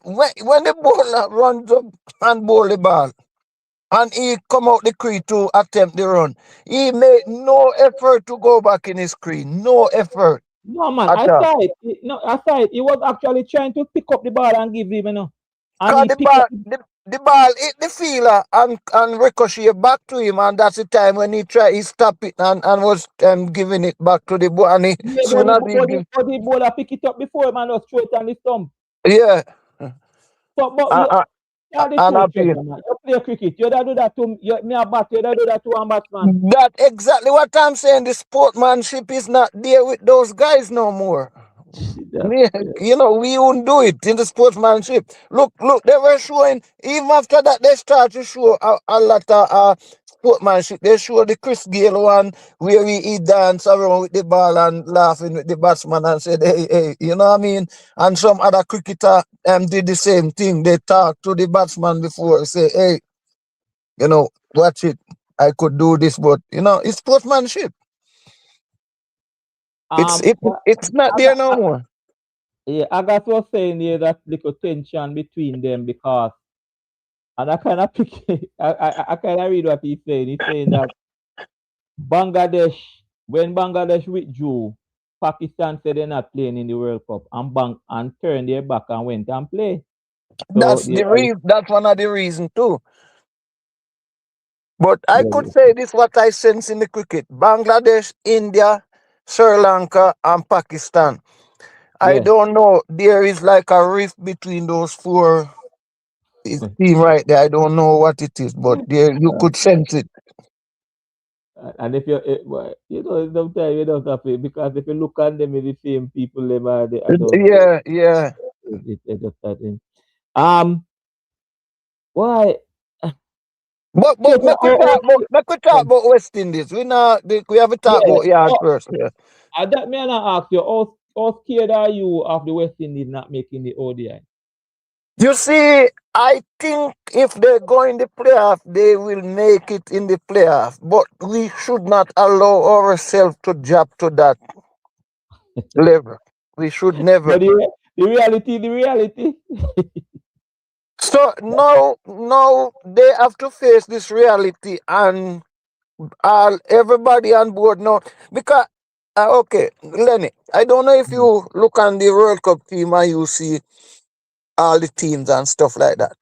the bowler runs up and bowl the ball and he come out the crease to attempt the run, he made no effort to go back in his crease. No effort. No man, I saw it. He was actually trying to pick up the ball and give him, And the ball hit the fielder and ricochet back to him, and that's the time when he stopped it and was giving it back to the ball. And the bowler pick it up before man was throw it on the stump. Yeah. So, Tell the and truth, appeal. Treasure, man. You play cricket. You don't do that to me a bat. You don't do that to one batsman. That exactly what I'm saying. The sportsmanship is not there with those guys no more. That's, We, we wouldn't do it in the sportsmanship. Look, they were showing, even after that, they start to show a lot of sportsmanship. They show the Chris Gayle one where he dance around with the ball and laughing with the batsman and said, hey, you know what I mean? And some other cricketer did the same thing. They talk to the batsman before, say, hey, watch it. I could do this, but, it's sportsmanship. but It's not I there got, no more. yeah, Agas was saying here that little tension between them because, and I kind of pick, I kind of read what he's saying. He's saying that Bangladesh, when Bangladesh withdrew, Pakistan said they're not playing in the World Cup and turned their back and went and play. So That's the reason. That's one of the reasons too. But I yeah, could say this what I sense in the cricket. Bangladesh, India, Sri Lanka, and Pakistan. I yeah. don't know. There is like a rift between those four team right there. I don't know what it is, but there you could sense it. And if you, well, sometimes you don't have to because if you look at them, it's the same people, them are those. Yeah, yeah. It's just that thing. Um, why? But make we talk about West Indies. We have to talk Yeah. about yard Oh, first. Yeah. that may I ask you, how scared are you of the West Indies not making the ODI? You see, I think if they go in the playoff, they will make it in the playoff. But we should not allow ourselves to drop to that level. We should never. But the reality. So now they have to face this reality, and everybody on board now. Because okay, Lenny, I don't know if you look on the World Cup team and you see all the teams and stuff like that.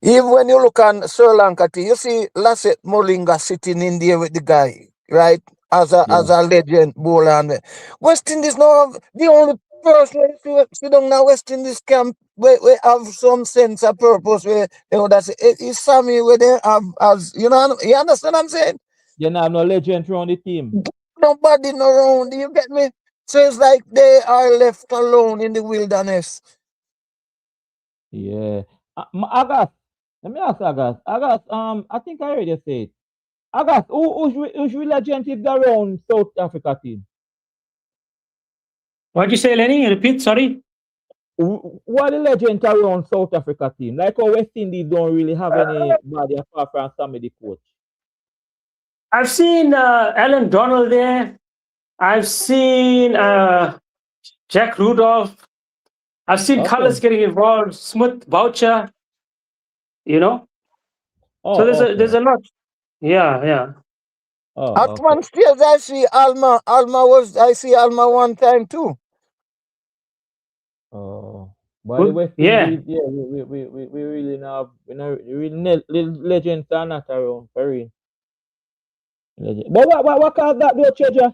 Even when you look on Sri Lanka, you see Lasset Molinga sitting in there with the guy, right? As Yeah. a legend bowler. And West Indies now the only person who sit down now West Indies camp we have some sense of purpose where that's it's Sammy where they have as you understand what I'm saying? You know, have no legend around the team. Nobody no around, you get me? So it's like they are left alone in the wilderness. Yeah. Agas, let me ask Agas. Agas, I think I already said. Agas, who's legend is around South Africa team? What you say, Lenny? Repeat, sorry. What the legend around South Africa team? Like our West Indies don't really have anybody apart from Sammy the coach. I've seen Alan Donald there. I've seen Jack Rudolph. I've seen Okay. Colors getting involved. Smith Boucher. You know. So Oh, there's okay. a lot. Yeah, yeah. Oh, At okay. one stage I see Alma. I see Alma one time too. Oh. But the Good. West Yeah. Indies, yeah, we really not we not really legends are not around for real. Legend. But what cause that though, Treasure?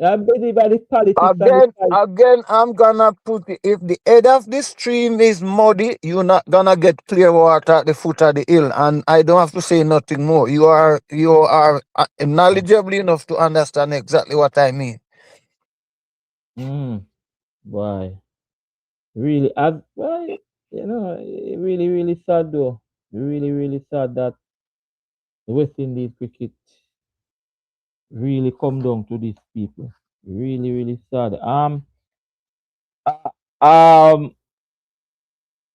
I'm busy by the politics and the fight. Again, I'm gonna put it, if the head of the stream is muddy, you're not gonna get clear water at the foot of the hill. And I don't have to say nothing more. You are knowledgeable enough to understand exactly what I mean. Why? Really, well, really, really sad though. Really, really sad that the West Indies cricket really come down to these people. Really, really sad. Uh, um,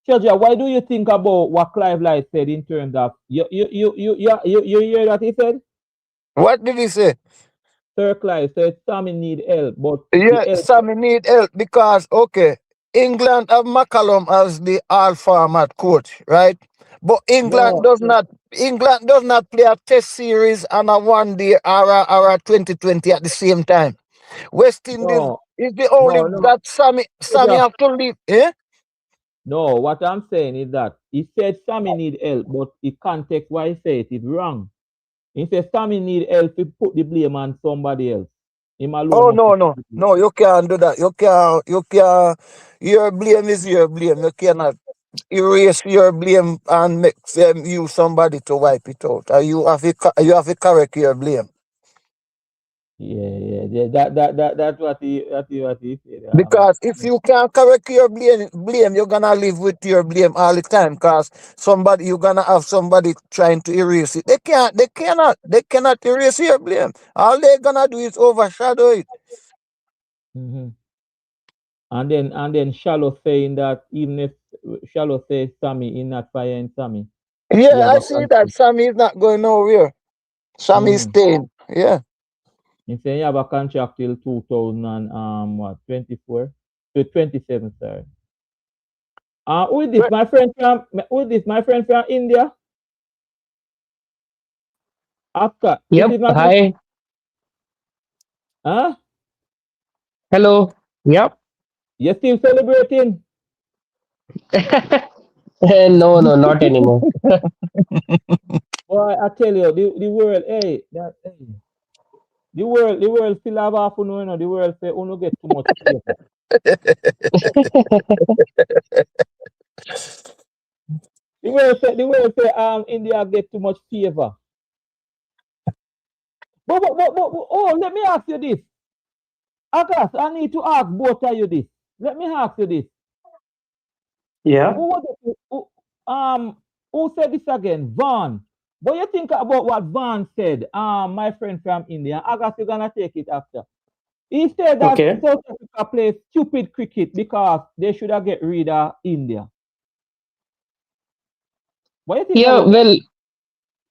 Sergio, why do you think about what Clive Light said in terms of you hear what he said? What did he say? Sir Clive said Sammy need help, but the Yeah, help. Sammy need help because okay, England have McCallum as the all format coach, right? But No, England does not play a test series and a one day or a 2020 at the same time. West Indies no, is the only no. that Sammy Sergio, have to leave. Eh? no, what I'm saying is that he said Sammy need help, but the context why he said it is wrong. He said Sammy need help to put the blame on somebody else. Him alone Oh must no, put no, the blame. no, you can't do that. You can't your blame is your blame. You cannot. erase your blame and make them use somebody to wipe it out. You have to correct your blame. Yeah. That's what he said. Because if you can't correct your blame, you're gonna live with your blame all the time. Cause somebody you're gonna have somebody trying to erase it. They cannot erase your blame. All they're gonna do is overshadow it. Mm-hmm. And then Shallow saying that even if Shallow says Sammy, he not firing Sammy. He Yeah, have I a see that contract. Sammy is not going nowhere. Sammy is Mm-hmm. staying. Yeah. He saying he have a contract till 2000 and what 24 to 27. Sorry. Who is this? But My friend from who is this? My friend from India. Akka. This Yep. is my friend. Hi. Huh? Hello. Yep. You still celebrating? No, no, not anymore. Boy, I tell you, the world, hey, the world still have half you know. The world say, "Oh, no get too much favor." The world say, India get too much favor. But, oh, let me ask you this. Agas, I need to ask both of you this. Let me ask you this. Yeah. Who was it, who said this again? Vaughan. What you think about what Vaughan said? My friend from India. Agas, you're gonna take it after. He said that Okay. South Africa plays stupid cricket because they should have get rid of India. What do you think Yeah, about that? well,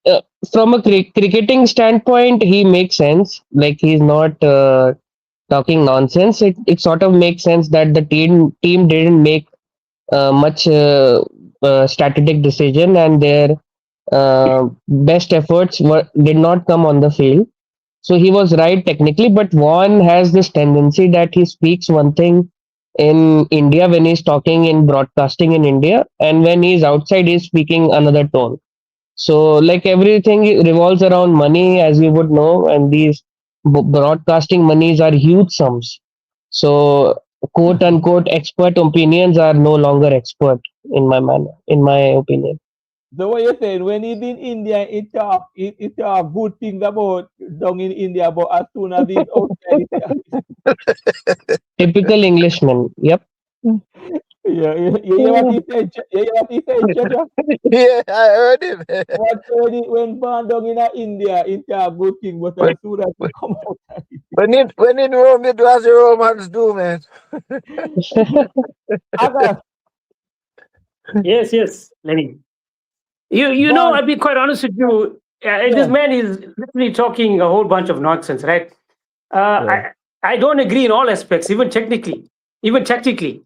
uh, from a cricketing standpoint, he makes sense. Like he's not talking nonsense. It sort of makes sense that the team didn't make much strategic decision, and their best efforts did not come on the field. So he was right technically, but Vaughan has this tendency that he speaks one thing in India when he's talking in broadcasting in India, and when he's outside, he's speaking another tone. So, like everything revolves around money, as you would know, and these broadcasting monies are huge sums. So, quote unquote, expert opinions are no longer expert in my opinion. So what you saying? When he's in India, he talk good things about down in India, but as soon as he's outside, Typical Englishman. Yep. yeah, you hear what he said? You hear what he said, Chacha? yeah, I heard him. What when born down in India, he talk good thing, but when, as soon as he come outside, when in Rome, it was the Romans do, man. Agas, Yes, yes, Lenny. You know, born, I'll be quite honest with you. This yeah, man is literally talking a whole bunch of nonsense, right? yeah. I don't agree in all aspects, even technically, even tactically,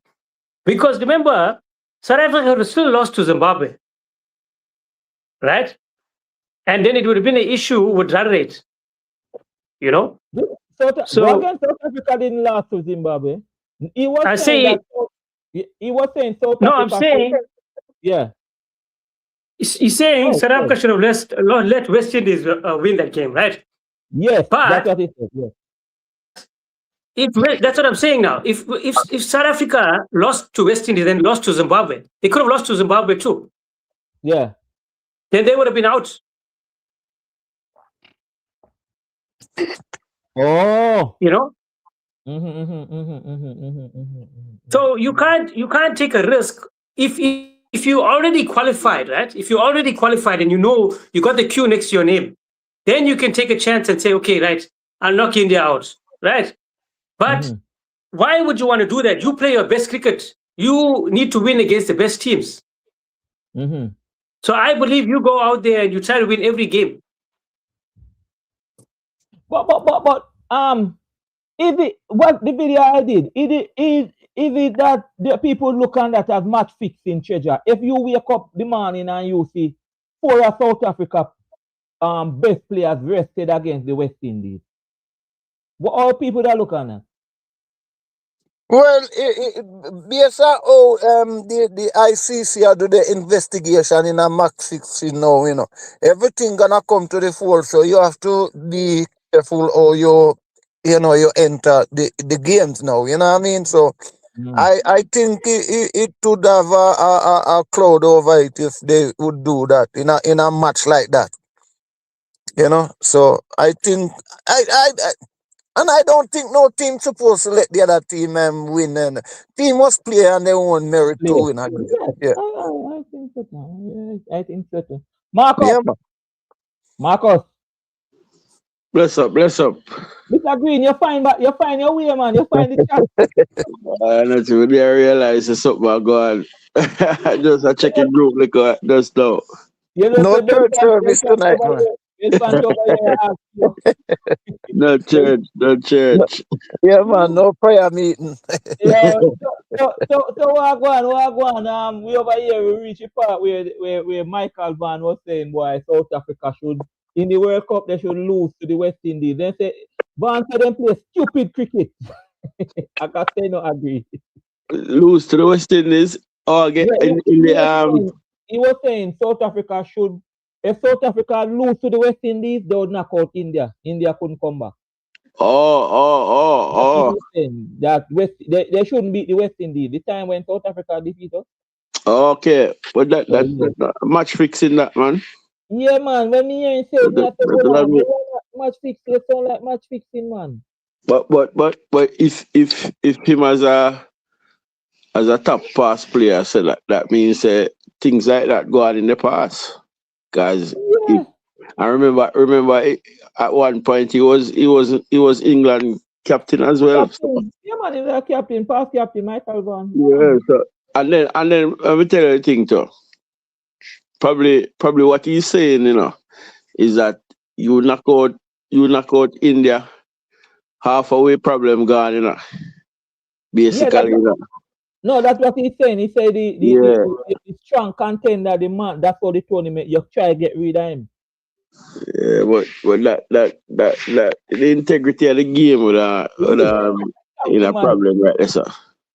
because remember, South Africa was still lost to Zimbabwe, right? And then it would have been an issue with run rate, you know. Go So again. South Africa didn't lose to Zimbabwe. He was I saying that. say He was saying South no. I'm Africa. saying Yeah. he's saying Oh, South sorry. Africa should have let West Indies win that game, right? Yes, that's But what he said. Yes. that's what I'm saying now. If South Africa lost to West Indies, then lost to Zimbabwe, they could have lost to Zimbabwe too. Yeah. Then they would have been out. Oh. You know. So you can't take a risk if you already qualified, right? If you already qualified and you know you got the Q next to your name, then you can take a chance and say, okay, right, I'll knock India out, right? But why would you want to do that? You play your best cricket. You need to win against the best teams. So I believe you go out there and you try to win every game. But is it what the video I did? Is it that the people look on that as match fixing treasure? If you wake up the morning and you see four of South Africa best players rested against the West Indies, what all people that look on that? Well, based on how the ICC are do the investigation in a max 16 now, everything gonna come to the fore. So you have to be careful how you enter the games now. You know what I mean? So I think it would have a cloud over it if they would do that in a match like that. So I think I and I don't think no team supposed to let the other team win. And team must play on their own merit to Yes. win a game. Yes. Yeah, I think so. Too. Yes, I think so. Too. Marcus. yeah, man. Marcus. Bless up, bless up. Mr. Green, you find your way, man. You find the chat. Not even I realize it's something going on. Just a checking group like just now. You know, No so church service tonight, man. This one over here ask you. No church, no No, church. yeah, man. No prayer meeting. Yeah, so what go on? We over here we reach a part where Michael Vaughan was saying, boy, South Africa should in the World Cup they should lose to the West Indies. Then say Vaughan said them play stupid cricket. I can say no agree. Lose to the West Indies or get Yeah, in the he was saying South Africa should if South Africa lose to the West Indies, they would knock out India. India couldn't come back. That's what he oh was saying. That they shouldn't beat the West Indies. The time when South Africa defeat us. okay. But that So, that, yeah. that match fixing that, man. Yeah, man. When me hear him say, me I say, But, hold on, man, match fixing. You sound like match fixing, man. but if him as a top pass player, so that means things like that go on in the past. Guys, Yeah. I remember at one point he was England captain as well. So, Captain. Yeah, man. He's a captain, past captain, Michael Vaughan. Yeah, yeah. man. So, and then let me tell you a thing too. Probably what he's saying, is that you knock out India, halfway problem gone, Yeah, basically, no, that's what he's saying. He said Yeah. the strong contender, the man, that's for the tournament. You try to get rid of him. Yeah, but that the integrity of the game would in a Man. problem right there, sir.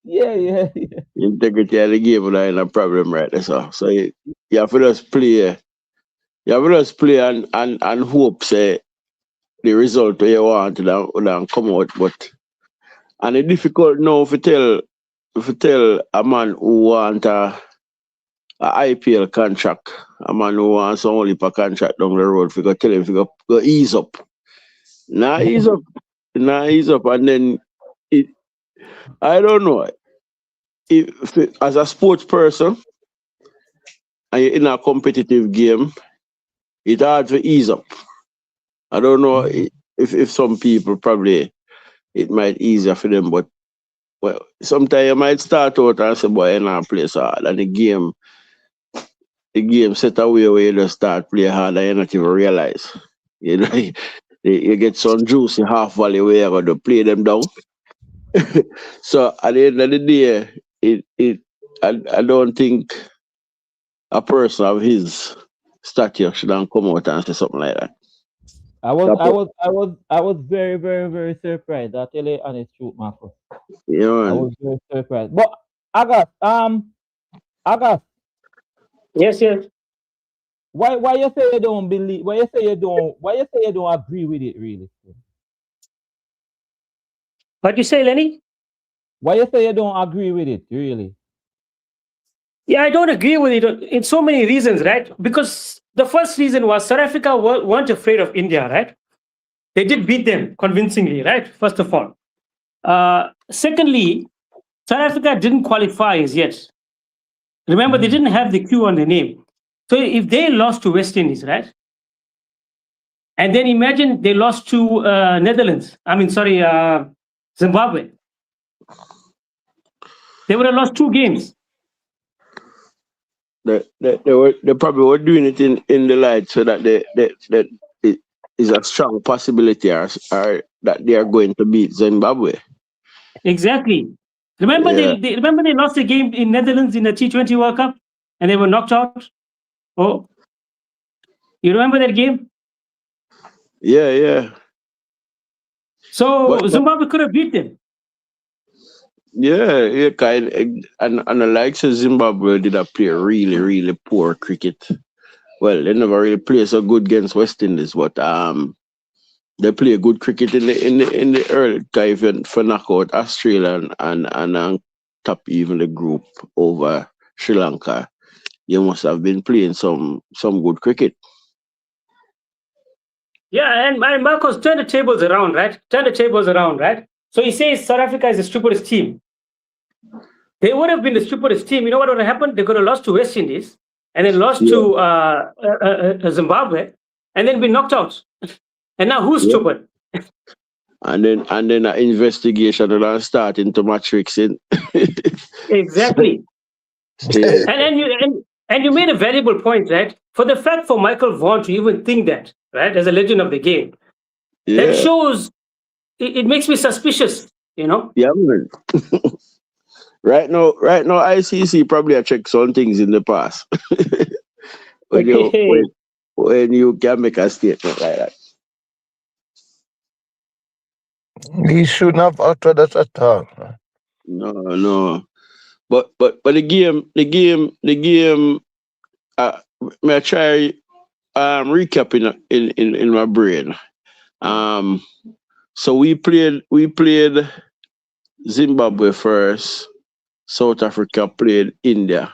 Yeah. The integrity of the game would in a problem right there, sir. So you have to just play. You have to just play and hope say the result where you want to come out. But and it's difficult now if you tell a man who want a IPL contract, a man who wants only a contract down the road, if you go tell him if you go ease up. Ease up. Ease up, and then I don't know. If as a sports person and you're in a competitive game, it's hard to ease up. I don't know if some people probably it might easier for them, but well, sometimes you might start out and say, boy, you're not play so hard, and the game set away where you just start play hard and you not even realize. You get some juicy half volley where you're going to play them down. So at the end of the day, I don't think a person of his stature shouldn't come out and say something like that. I was very, very, very surprised. I tell you the honest truth, Marco. I was very surprised. But August, Yes. why you say you don't believe? Why you say you don't agree with it? Really? What you say, Lenny? Why you say you don't agree with it? Really? Yeah, I don't agree with it in so many reasons, right? Because the first reason was South Africa weren't afraid of India, right? They did beat them convincingly, right? First of all. Secondly, South Africa didn't qualify as yet. Remember, they didn't have the Q on their name. So if they lost to West Indies, right? And then imagine they lost to Zimbabwe. They would have lost 2 games. They probably were doing it in the light so that that it is a strong possibility or that they are going to beat Zimbabwe. Exactly. Remember they lost a game in Netherlands in the T20 World Cup and they were knocked out? Oh, you remember that game? Yeah. So Zimbabwe could have beat them. Yeah, kind and the likes of Zimbabwe did play really, really poor cricket. Well, they never really play so good against West Indies, but they play good cricket in the early time for knock out Australia and top even the group over Sri Lanka, you must have been playing some good cricket. Yeah, and Marcos, turn the tables around, right? Turn the tables around, right? So he says South Africa is the stupidest team. They would have been the stupidest team. You know what would have happened? They could have lost to West Indies and then lost Yeah, to Zimbabwe and then been knocked out. And now who's yeah. stupid? And then an investigation will start into matrixing. Exactly. Stay. And you made a valuable point, right? For the fact for Michael Vaughan to even think that, right, as a legend of the game, that Yeah, shows it makes me suspicious, you know? yeah, man. Right now, ICC probably have checked some things in the past when you when, when you can make a statement like that. He shouldn't have uttered that at all. No, no. But the game. May I try recapping in my brain. Um, so we played Zimbabwe first. South Africa played India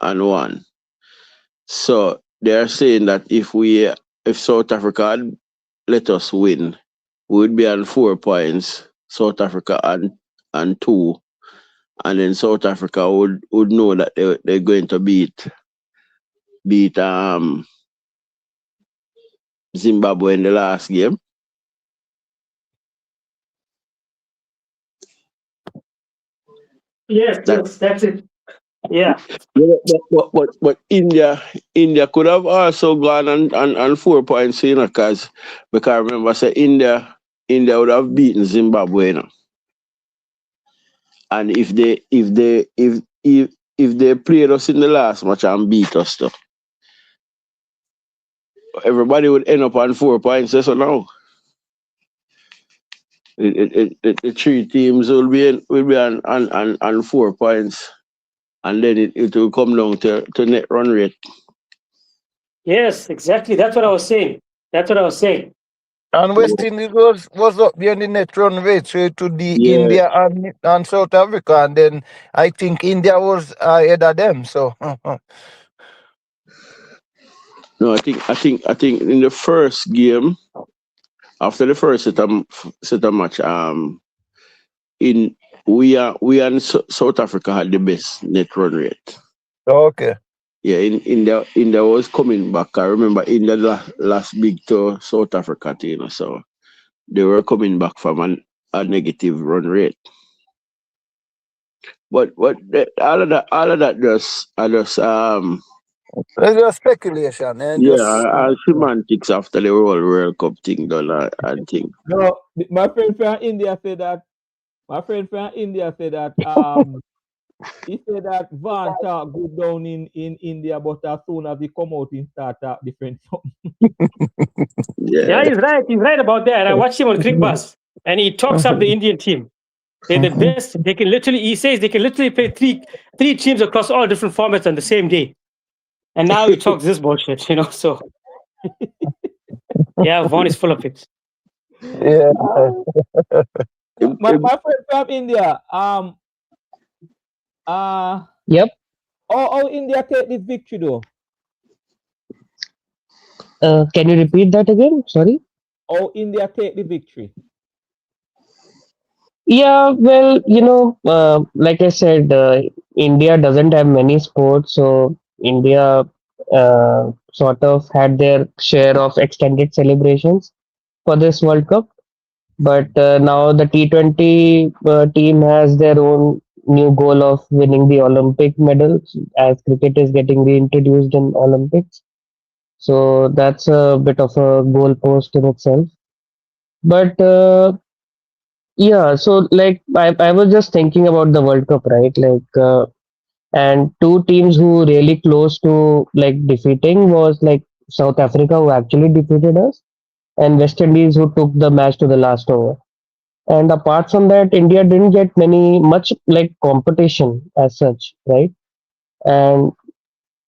and won. So they are saying that if South Africa had let us win, we would be on 4 points. South Africa and two, and then South Africa would know that they're going to beat Zimbabwe in the last game. Yes, That yes, that's it. Yeah. yeah, but India could have also gone on 4 points, because remember say India would have beaten Zimbabwe, and if they played us in the last match and beat us, though, everybody would end up on 4 points. So now the three teams will be on 4 points, and then it will come down to net run rate. Yes, exactly. That's what I was saying. That's what I was saying. And West Indies was up there in the net run rate, so it would be Yeah. India and South Africa, and then I think India was ahead of them. So No, I think in the first game, after the first set of match, in we and South Africa had the best net run rate. okay. Yeah, in India was coming back. I remember India last big to South Africa team, so they were coming back from a negative run rate. But all of that It's just speculation and just semantics after the whole World Cup thing done and thing. No, my friend from India said that. My friend from India said that. He said that Vaughan talk good down in India, but as soon as he come out, he start talk different something. Yeah, Yeah. he's right. He's right about that. I watched him on Crickbus, and he talks up the Indian team. They're the best. They can literally. He says they can literally play three teams across all different formats on the same day. And now he talks this bullshit, you know. So yeah, Vaughan is full of it. yeah. My friend from India, Yep. how India take this victory though? Can you repeat that again? Sorry. How India take the victory? Yeah, well, like I said, India doesn't have many sports, so India sort of had their share of extended celebrations for this World Cup. But now the T20 team has their own new goal of winning the Olympic medals, as cricket is getting reintroduced in Olympics. So that's a bit of a goalpost in itself. But yeah, so like I was just thinking about the World Cup, right? And two teams who really close to like defeating was like South Africa, who actually defeated us, and West Indies, who took the match to the last over. And apart from that, India didn't get much like competition as such, right? And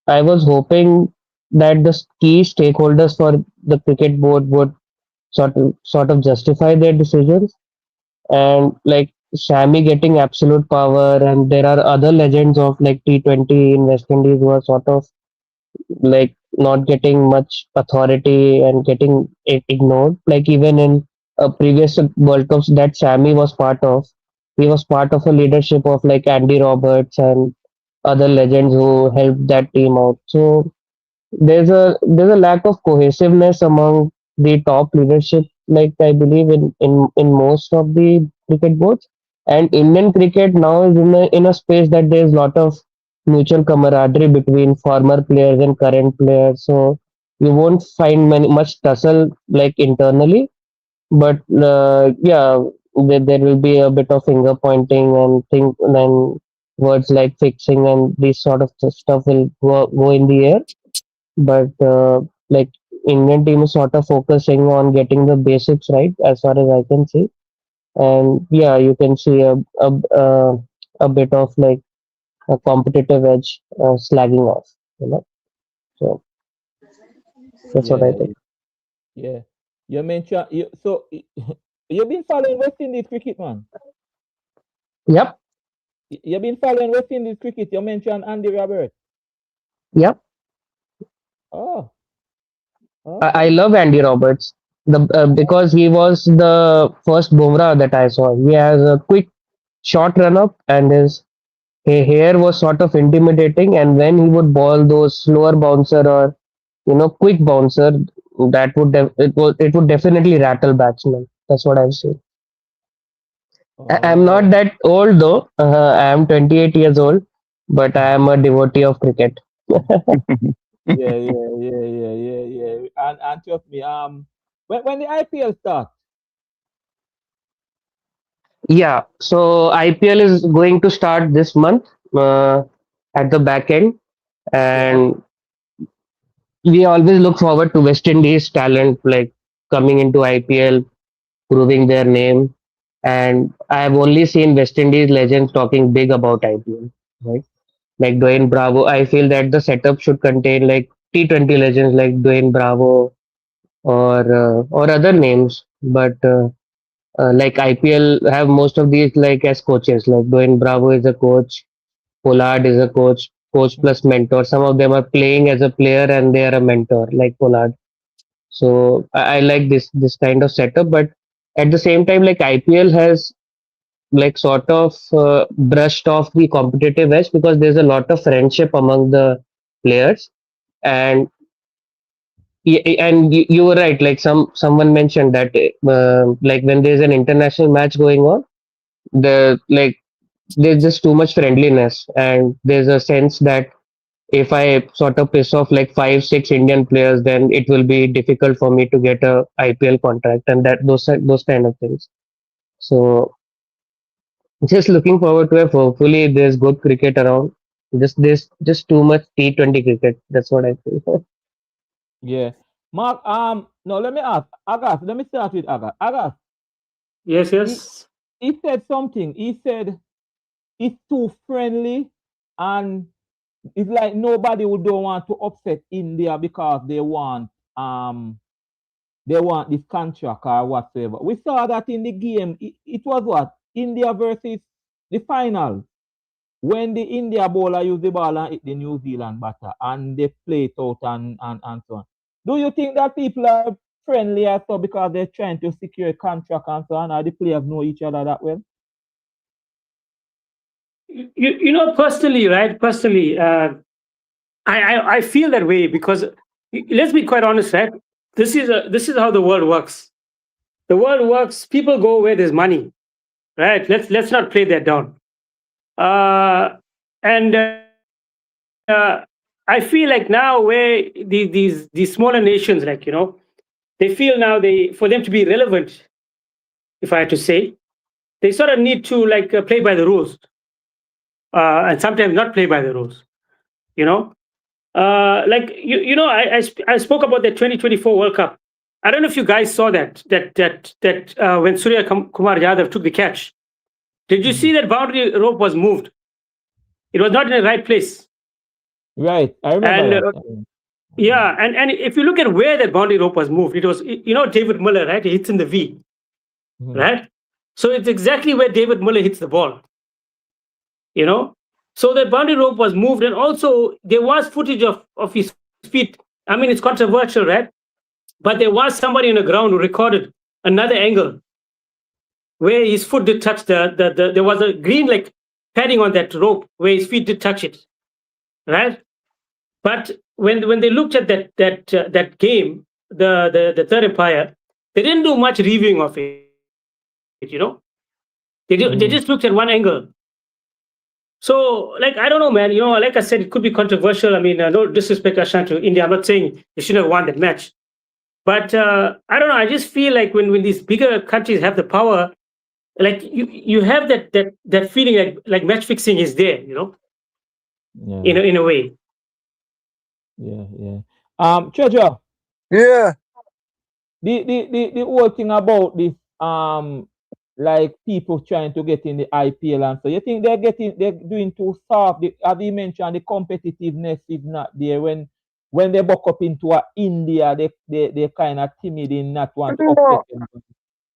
I was hoping that the key stakeholders for the cricket board would sort of justify their decisions, and like Sammy getting absolute power, and there are other legends of like T20 in West Indies who are sort of like not getting much authority and getting ignored. Like even in previous World Cups that Sammy was part of, he was part of a leadership of like Andy Roberts and other legends who helped that team out. So there's a lack of cohesiveness among the top leadership, like I believe in most of the cricket boards. And Indian cricket now is in a space that there's a lot of mutual camaraderie between former players and current players. So you won't find much tussle like internally, but yeah, there will be a bit of finger pointing and thing, and words like fixing and this sort of stuff will go in the air. But like Indian team is sort of focusing on getting the basics right, as far as I can see. And yeah, you can see a bit of like a competitive edge slagging off, you know. So that's what I Yeah, think. yeah. You mentioned you've been following West Indies cricket, man. Yep, You've been following West Indies cricket. You mentioned Andy Roberts. yep. Oh, I okay. love Andy Roberts. Because he was the first Bumrah that I saw. He has a quick short run up, and his hair was sort of intimidating. And when he would ball those slower bouncer or quick bouncer, that it would definitely rattle batsmen. That's what I've seen. I'm not Oh, that old though. I am 28 years old, but I am a devotee of cricket. yeah, yeah, yeah, yeah, yeah, yeah. And trust me, when the IPL starts, Yeah, so IPL is going to start this month uh, at the back end, yeah, and we always look forward to West Indies talent like coming into IPL, proving their name. And I have only seen West Indies legends talking big about IPL, right? Like Dwayne Bravo. I feel that the setup should contain like T20 legends like Dwayne Bravo or other names, but like IPL have most of these like as coaches. Like Dwayne Bravo is a coach, Pollard is a coach plus mentor. Some of them are playing as a player and they are a mentor, like Pollard. So I like this kind of setup, but at the same time, like IPL has like sort of brushed off the competitive edge because there's a lot of friendship among the players. And you were right, like someone mentioned that like when there's an international match going on, like there's just too much friendliness, and there's a sense that if I sort of piss off like 5 6 Indian players, then it will be difficult for me to get a IPL contract, and that those kind of things. So just looking forward to it. Hopefully, there's good cricket around. Just too much T20 cricket. That's what I feel. yeah. Mark, no, let me ask Agas. Let me start with Agas. Agas, Yes, he yes. he said something. He said it's too friendly, and it's like nobody would don't want to upset India because they want this contract or whatsoever. We saw that in the game. It was what India versus the final when the India bowler used the ball and hit the New Zealand batter and they play it out and so on. Do you think that people are friendly or so because they're trying to secure a contract and so on, or the players know each other that well? Personally, right? Personally, I feel that way because let's be quite honest, right? This is how the world works. The world works. People go where there's money, right? Let's not play that down. And I feel like now where these smaller nations, like they feel now for them to be relevant, if I had to say, they sort of need to like play by the rules, and sometimes not play by the rules. You know, like I spoke about the 2024 World Cup. I don't know if you guys saw that when Kumar Yadav took the catch. Did you Mhm. see that boundary rope was moved? It was not in the right place. Right, I remember And that. yeah, and if you look at where that boundary rope was moved, it was David Muller, right? He hits in the V, Mhm. right? So it's exactly where David Muller hits the ball. You know, so the boundary rope was moved, and also there was footage of his feet. I mean, it's controversial, right? But there was somebody on the ground who recorded another angle where his foot did touch there was a green like padding on that rope where his feet did touch it, right? But when they looked at that game, the third umpire, they didn't do much reviewing of it. They just looked at one angle. So, like, I don't know, man. Like I said, it could be controversial. I mean, no disrespect, Ashan, to India. I'm not saying they shouldn't have won that match. But I don't know. I just feel like when these bigger countries have the power, like you have that feeling like match fixing is there, Yeah, in a way. yeah. Treasure, Yeah. the whole thing about this, like people trying to get in the IPL, and so you think they're doing too soft? Have you mentioned the competitiveness is not there when they buck up into India, they kind of timid in not want to upset No, them.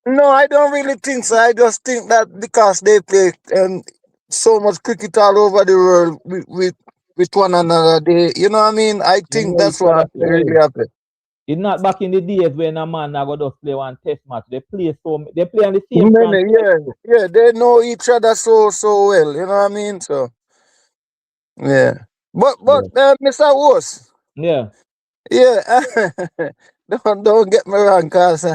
no, I don't really think so. I just think that because they play so much cricket all over the world with one another, you know what I mean? I They think know that's each other what so really well. happened. It's not back in the days when a man now go just play one test match. They play on the same Many, franchise. yeah, they know each other so well. You know what I mean? So yeah, but Yeah. Mr. Wos, Yeah. yeah, don't get me wrong, cause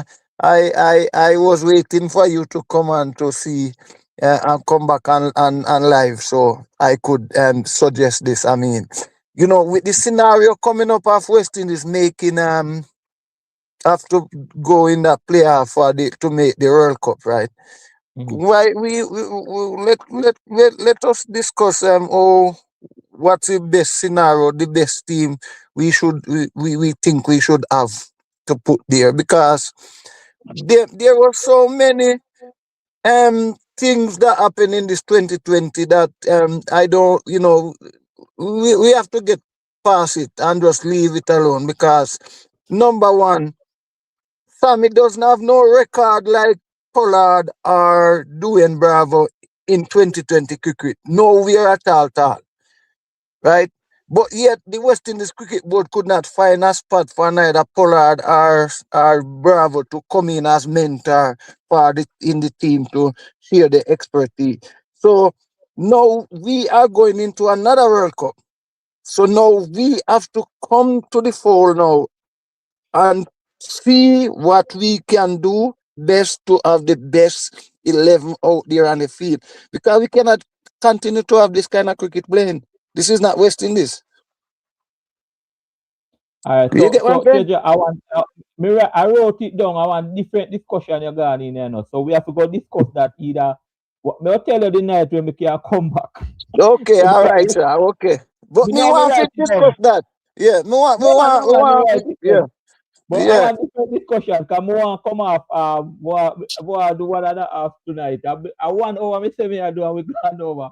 I was waiting for you to come on to see and come back and live, so I could suggest this. I mean, with the scenario coming up of West Indies making have to go in that playoff to make the World Cup, right? Mhm. Why we let us discuss what's the best scenario, the best team we think we should have to put there, because there were so many things that happened in this 2020 that I don't, we have to get past it and just leave it alone, because number one, Sammy doesn't have no record like Pollard or Dwayne Bravo in 2020 cricket. Nowhere at all, right? But yet the West Indies Cricket Board could not find a spot for neither Pollard or Bravo to come in as mentor in the team to share the expertise. So now we are going into another World Cup. So now we have to come to the fold now and see what we can do best to have the best 11 out there on the field. Because we cannot continue to have this kind of cricket playing. This is not West Indies. All right. You get what I'm saying? Treasure, I wrote it down. I want different discussion you're going in there now. So we have to go discuss that either. May I tell you the night when we can come back. Okay, So all because right, sir. Okay. But you me know me want to write it discuss down. that. Yeah, No, man, me write it yeah, down. But I yeah. want different discussion because I want to come off do one and a half tonight. I want over me say me I do and we gone over.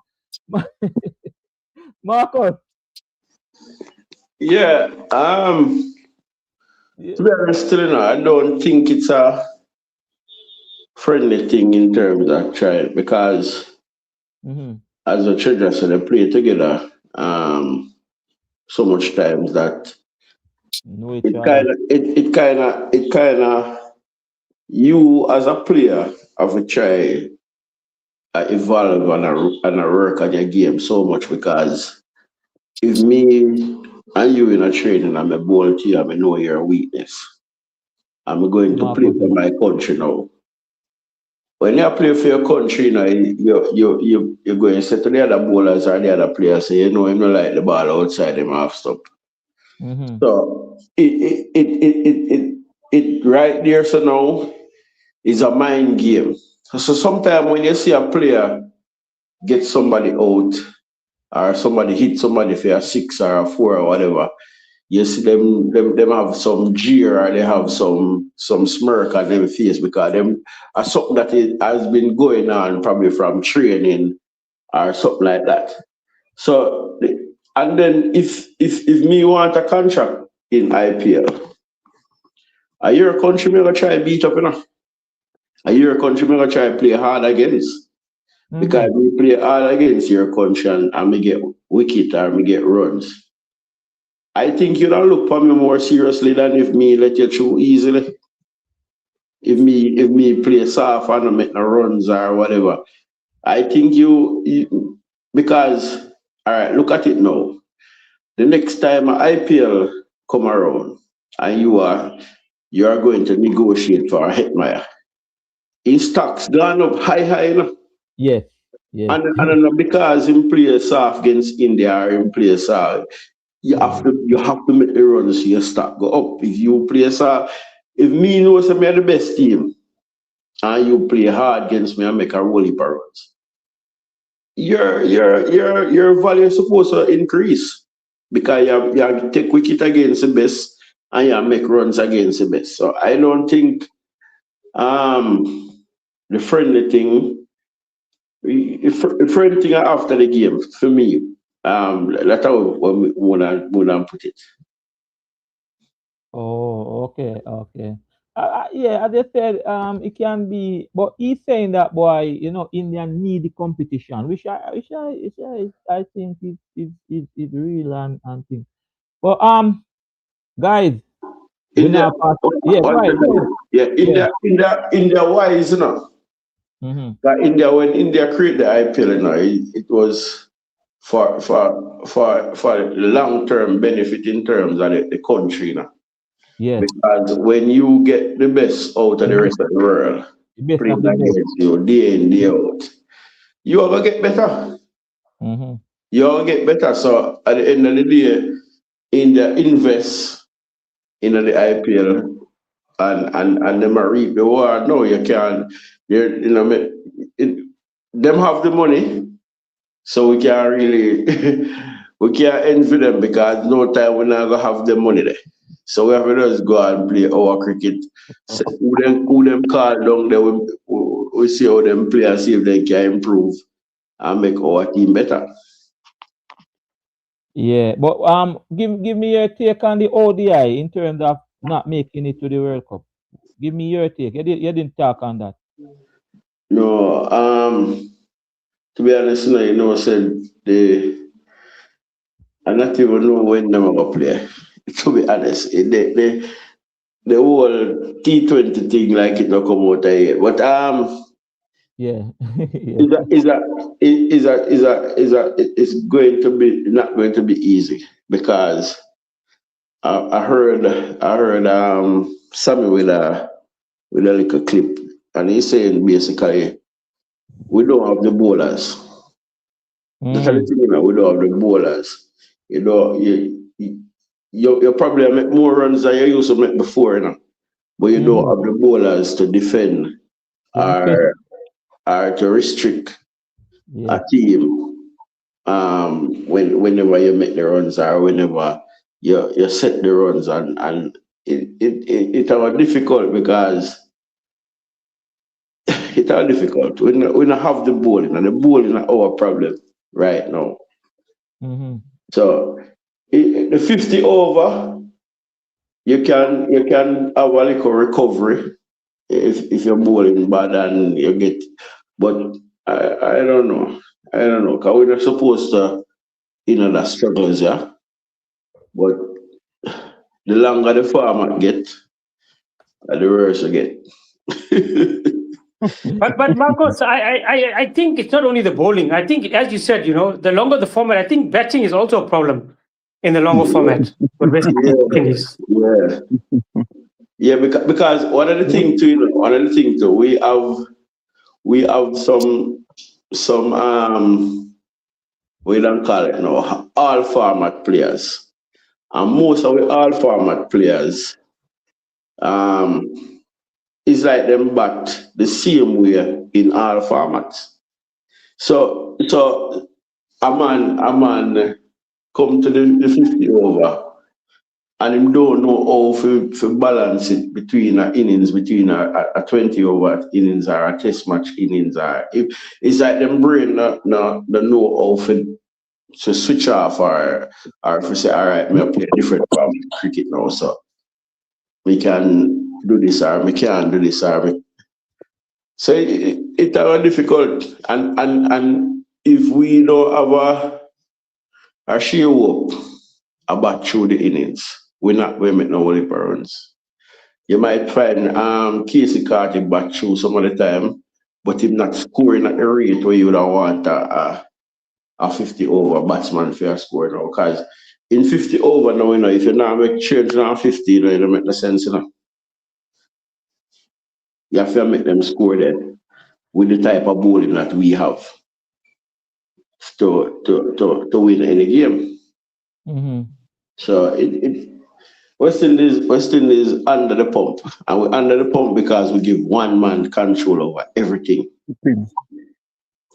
Marcus. Yeah. Yeah. To be honest, I don't think it's a friendly thing in terms of trying, because Mm-hmm. as the children said, they play together so much times that Know each other. it kind of, you as a player have to try evolve and work on your game so much, because if me and you in a training, I'm a ball to you, I know your weakness. I'm going to play Marcus. for my country now. When you play for your country, you're going to say to the other bowlers or the other players, say, him not like the ball outside him half stop. Mm-hmm. So it right there, so now is a mind game. So sometimes when you see a player get somebody out, or somebody hit somebody for a six or a four or whatever, you see them have some jeer, or they have some smirk on their face, because them are something that it has been going on probably from training or something like that. So and then if me want a contract in IPL, a year country me gonna try beat up, And your country, I'm gonna try to play hard against. Because we play hard against your country and me get wicket or me get runs. I think you don't look for me more seriously than if me let you through easily. If me play soft and not make no runs or whatever. I think you because all right, look at it now. The next time an IPL come around and you are going to negotiate for a Hetmyer. His stocks gone up high, you know. Yes. Yes. And because him play soft against India or him play soft, you have to make the runs so your stock go up. If you play soft, if me know say me are the best team and you play hard against me and make a whole heap of runs, your value is supposed to increase because you take wicket against the best and you make runs against the best. So I don't think the friendly thing, the friendly thing after the game for me, that's how we wanna put it. Oh, okay, okay. Yeah, as I said, it can be, but he's saying that boy, India need the competition, which I think is real and thing. But guys, we India, now pass. Yeah, go ahead, go ahead. yeah, Yeah. India wise, you know. Mm-hmm. That when India created the IPL, it was for long term benefit in terms of the country, you know. Yes. Because when you get the best out of the Mm-hmm. rest of the world The best of playing the best. against you day in, day out, you are gonna get better. Mm-hmm. You are gonna get better. So at the end of the day, India invest in the IPL and them are reap the reward. No, you can't. It, them have the money, so we can't really we can't envy them because no time we're not gonna have the money there. So we have to just go and play our cricket. So who them call down there, we see how them play and see if they can improve and make our team better. Yeah, but give me your take on the ODI in terms of not making it to the World Cup. Give me your take. You didn't talk on that. No, to be honest, said I not even know when them gonna play. To be honest, the whole T20 thing like it not come out yet. But Yeah. Yeah. is that it's going to be not going to be easy because I heard Sammy with a little clip and he's saying basically we don't have the bowlers. That's the Mm, thing, we don't have the bowlers. You know, you probably make more runs than you used to make before, but you don't mm-hmm. have the bowlers to defend To defend. or to restrict a Yes. team whenever you make the runs or whenever you set the runs and it's difficult because it's difficult. We don't have the bowling and the bowling is our problem right now. Mm-hmm. So the 50 over, you can have a little recovery if you're bowling bad and you get, but I don't know. I don't know. Cause we're not supposed to, that struggles, yeah. But the longer the farmer get, the worse you get. But Marcos, I think it's not only the bowling. I think, as you said, the longer the format, I think batting is also a problem in the longer format for West Yeah, Indies. yeah, yeah. Because one of the things too, we have some we don't call it now all format players, and most of the all format players um is like them bat the same way in all formats. So a man come to the 50 over and him don't know how to balance it between a innings, between a 20 over innings or a test match innings, or if it's like them brain not know how to switch off or if you say, all right, me play a different form of cricket now, so we can do this or we can't do this or So it's difficult, and if we don't have a sheer hope about through the innings, we're not going to make no only runs. You might find Casey Carter back through some of the time, but him not scoring at the rate where you would want a 50 over batsman for a score now. Because in 50 over now, if you now make change on 50, it don't make no sense, You have to make them score then with the type of bowling that we have to win any game. Mm-hmm. So West Indies under the pump, and we're under the pump because we give one man control over everything.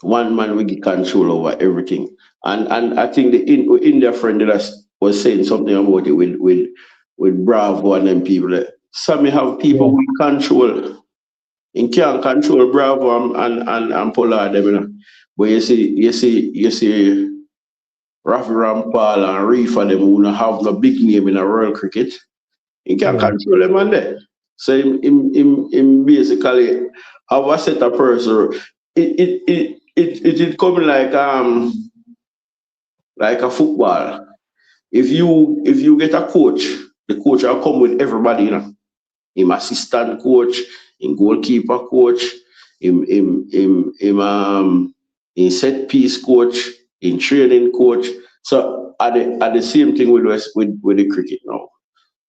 One man we get control over everything, and I think the India friend that was saying something about it with Bravo and them people. Sammy have people we control. In can't control Bravo and Pollard them, But you see Rafi Rampal and Reefer them who don't have no big name in a world cricket. You can't control them on there. So him basically have a set of person. It coming like a football. If you get a coach, the coach will come with everybody, Him assistant coach, him goalkeeper coach, him set piece coach, him training coach. So at the same thing with the cricket now.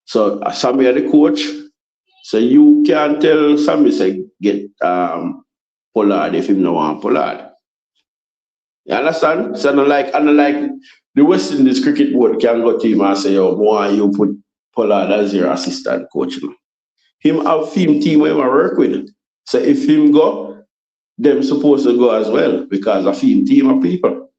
So Sammy are the coach. So you can't tell Sammy say get Pollard if him no want Pollard. You understand? So unlike the West Indies cricket board can go to him and say, "Oh, why you put Pollard as your assistant coach?" Him have team where him work with. So if him go, them supposed to go as well because a team of people.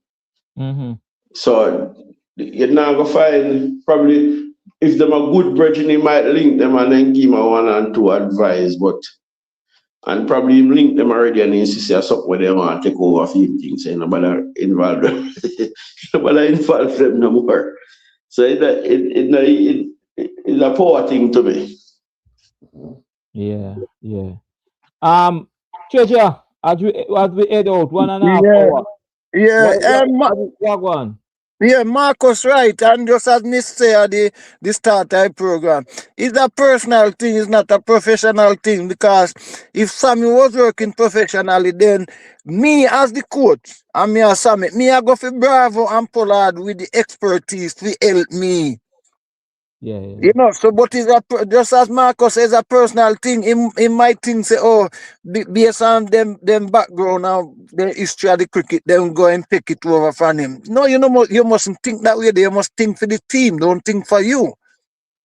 Mm-hmm. So you're not gonna find probably if them a good brethren, he might link them and then give him a 1 and 2 advice, and probably him link them already and insist something where they want to take over film things, so nobody involve them. Nobody involve them no more. So it's a power thing to me. Yeah. Treasure, as we head out 1.5 hour. Vaughan. Yeah, Marcus right, and just as me say at the start of the program, it's a personal thing, it's not a professional thing, because if Sammy was working professionally, then me as the coach, and me as Sammy, me I go for Bravo and Pollard with the expertise to help me. Yeah. So but it's just as Marcus says, a personal thing. He might think say, oh, based on them background now, the history of the cricket, them go and pick it over from him. No, you mustn't think that way. You must think for the team, don't think for you.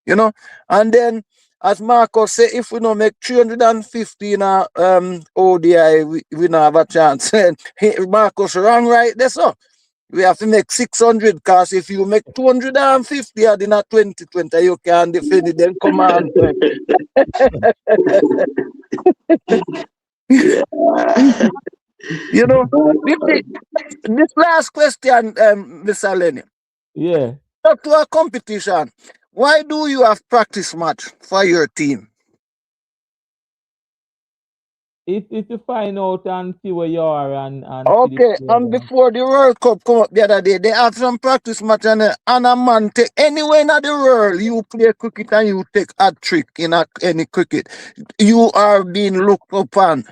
And then as Marcus say, if we don't make 350 in a ODI, we don't have a chance. Marcus wrong right there, so. We have to make 600, because if you make 250 in a 2020, you can defend it, then come on. This last question, Mr. Lenny. Yeah. Up to a competition, why do you have practice match for your team? It's to find out and see where you are and Okay, and before the World Cup come up the other day, they have some practice match, and a man take anywhere in the world you play cricket and you take a trick in any cricket, you are being looked upon.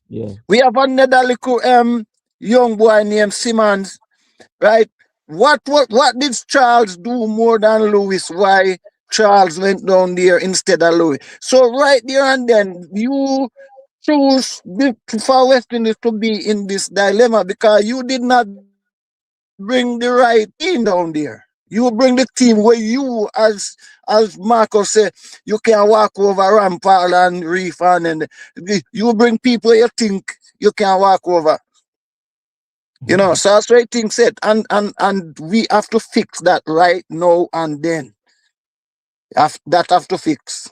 Yeah. We have another little young boy named Simmons, right? What did Charles do more than Lewis? Why Charles went down there instead of Lewis? So right there and then you choose for West Indies to be in this dilemma because you did not bring the right team down there. You bring the team where you, as Marcos said, you can walk over Rampal and Reefan, and you bring people you think you can walk over. So that's right thing said, and we have to fix that right now and then. That have to fix.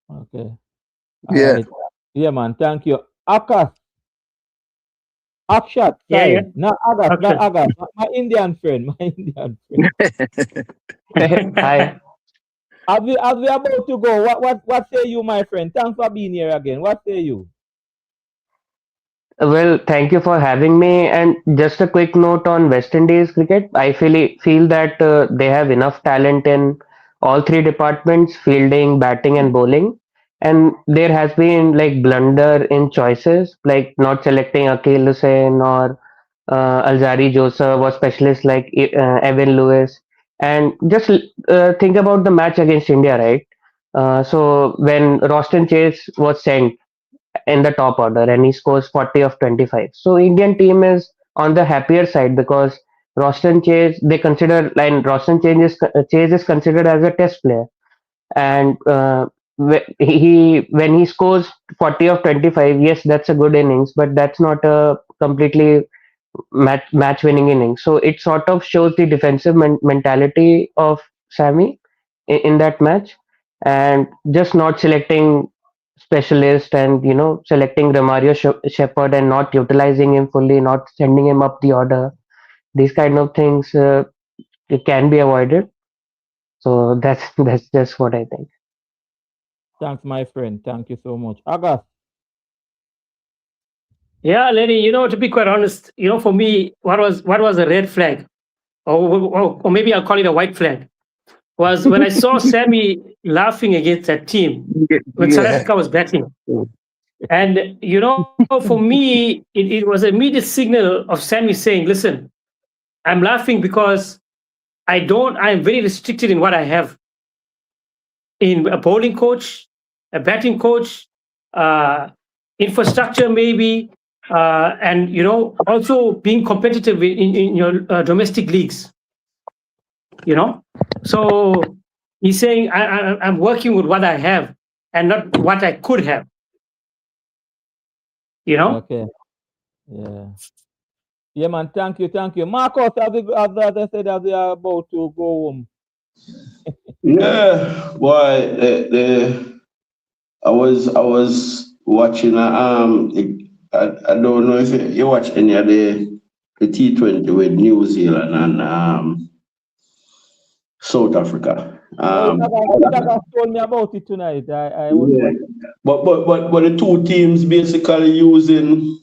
Okay. Yeah. Right. Yeah, man. Thank you. Akas. Akshat. Yeah. Not Agas. My Indian friend. Hi. As we about to go, what say you, my friend? Thanks for being here again. What say you? Well, thank you for having me. And just a quick note on West Indies cricket. I feel that they have enough talent in all three departments: fielding, batting, and bowling. And there has been like blunder in choices, like not selecting Akil Hussain or Alzari Joseph or specialists like Evan Lewis. And just think about the match against India, right? So when Roston Chase was sent in the top order and he scores 40 of 25. So Indian team is on the happier side because Roston Chase they consider like Chase is considered as a test player and he when he scores 40 of 25, yes, that's a good innings, but that's not a completely match winning innings. So it sort of shows the defensive mentality of Sammy in that match, and just not selecting specialist and selecting Romario Shepherd and not utilizing him fully, not sending him up the order. These kind of things it can be avoided. So that's just what I think. Thanks, my friend. Thank you so much. August. Yeah, Lenny, to be quite honest, for me, what was a red flag, or maybe I'll call it a white flag, was when I saw Sammy laughing against that team when South Yeah. Africa was batting. And, for me, it was an immediate signal of Sammy saying, listen, I'm laughing because I'm very restricted in what I have in a bowling coach, a batting coach, uh, infrastructure maybe, and also being competitive in your domestic leagues. You know, so he's saying I'm working with what I have and not what I could have. You know, Okay. Yeah. Yeah, man. Thank you. Thank you. Marcus, as I said, as we are about to go home. Yeah, boy, I was watching I don't know if you watch any of the T20 with New Zealand and South Africa. Yeah, August told me about it tonight. I was Yeah, watching. but the two teams basically using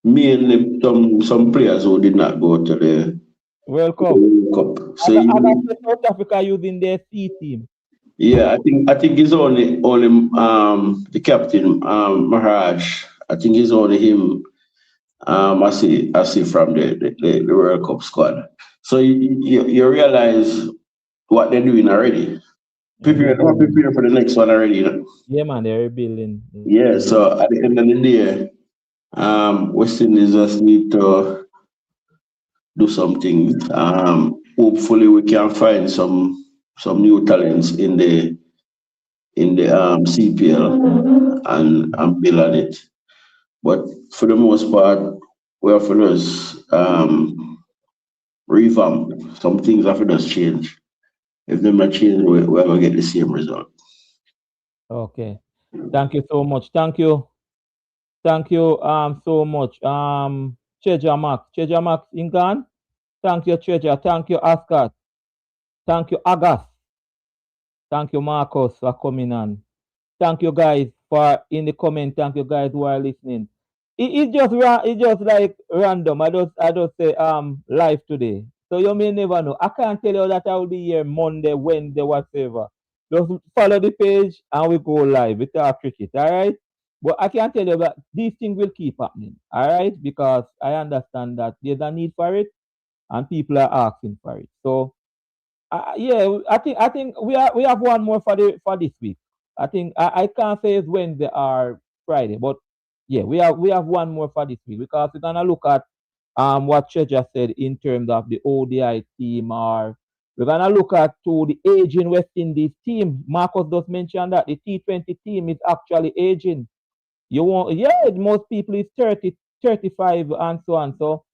mainly some players who did not go to the World Cup. World Cup. So August said South Africa using their C team. yeah, I think it's only the captain Maharaj. I think it's only him. I see from the World Cup squad. So you realize what they're doing already. Prepare for the next one already. Yeah, man, they're rebuilding. Yeah. So at the end of the day, West Indies just need to do something. Hopefully, we can find some new talents in the CPL and build on it. But for the most part, we have to just revamp. Some things have to just change. If them not change, we're gonna get the same result. Okay. Thank you so much. Thank you. Thank you so much. Treasure Max. Treasure Max Ingan. Thank you, Treasure. Thank you, Ascot. Thank you, August. Thank you, Marcus, for coming on. Thank you guys for in the comment. Thank you guys who are listening. It's just like random. I just say live today. So you may never know. I can't tell you that I will be here Monday, Wednesday, whatever. Just follow the page and we go live with our cricket, all right? But I can tell you that these things will keep happening, all right? Because I understand that there's a need for it and people are asking for it. So yeah, I think we have one more for this week. I can't say it's Wednesday or Friday, but yeah, we have one more for this week because we're gonna look at what Treasure said in terms of the ODI team, or we're gonna look at to the aging West Indies team. Marcus just mentioned that the T20 team is actually aging. Yeah, most people is 30, 35, and so on. So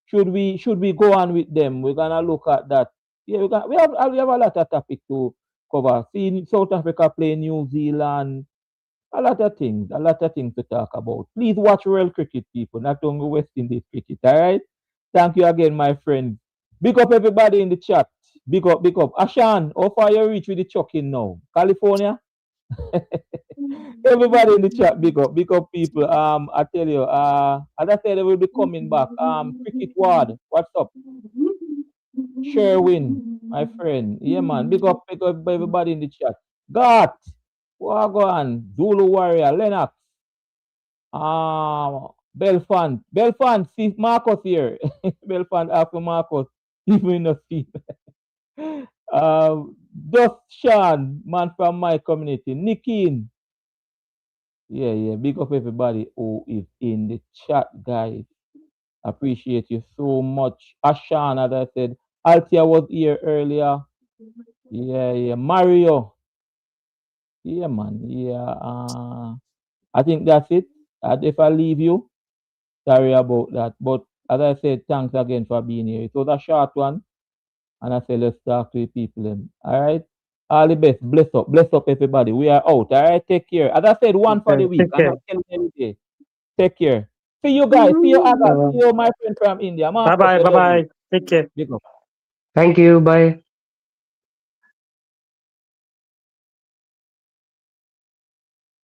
should we go on with them? We're gonna look at that. Yeah, we have a lot of topic to cover. Seeing South Africa play New Zealand, a lot of things to talk about. Please watch World Cricket, people, not only West Indies cricket. All right. Thank you again, my friend. Big up everybody in the chat. Big up, big up. Ashan, how far you reach with the chucking now? California? Everybody in the chat, big up people. I tell you, as I said, they will be coming back. Cricket Ward, what's up? Sherwin, my friend. Yeah, man. Big up everybody in the chat. Got, Wagwan, Zulu Warrior, Lennox, Belfant, see Marcus here. Belfant after Marcus, even not see. Just Sean, man from my community. Nikin, yeah. Big up everybody who is in the chat, guys. Appreciate you so much. Ashan, as I said, Altia was here earlier. Yeah. Mario. Yeah, man. Yeah. I think that's it. If I leave you, sorry about that. But as I said, thanks again for being here. It was a short one. And I said, let's talk to the people. All right. All the best. Bless up, everybody. We are out. All right. Take care. As I said, one for Okay, the week. take I'm care. not telling you every day. Take care. See you guys. See you, Agat. See you, my friend from India. Bye Marcus, bye. I Bye love you. bye. Take care. Big up. Thank you. Bye.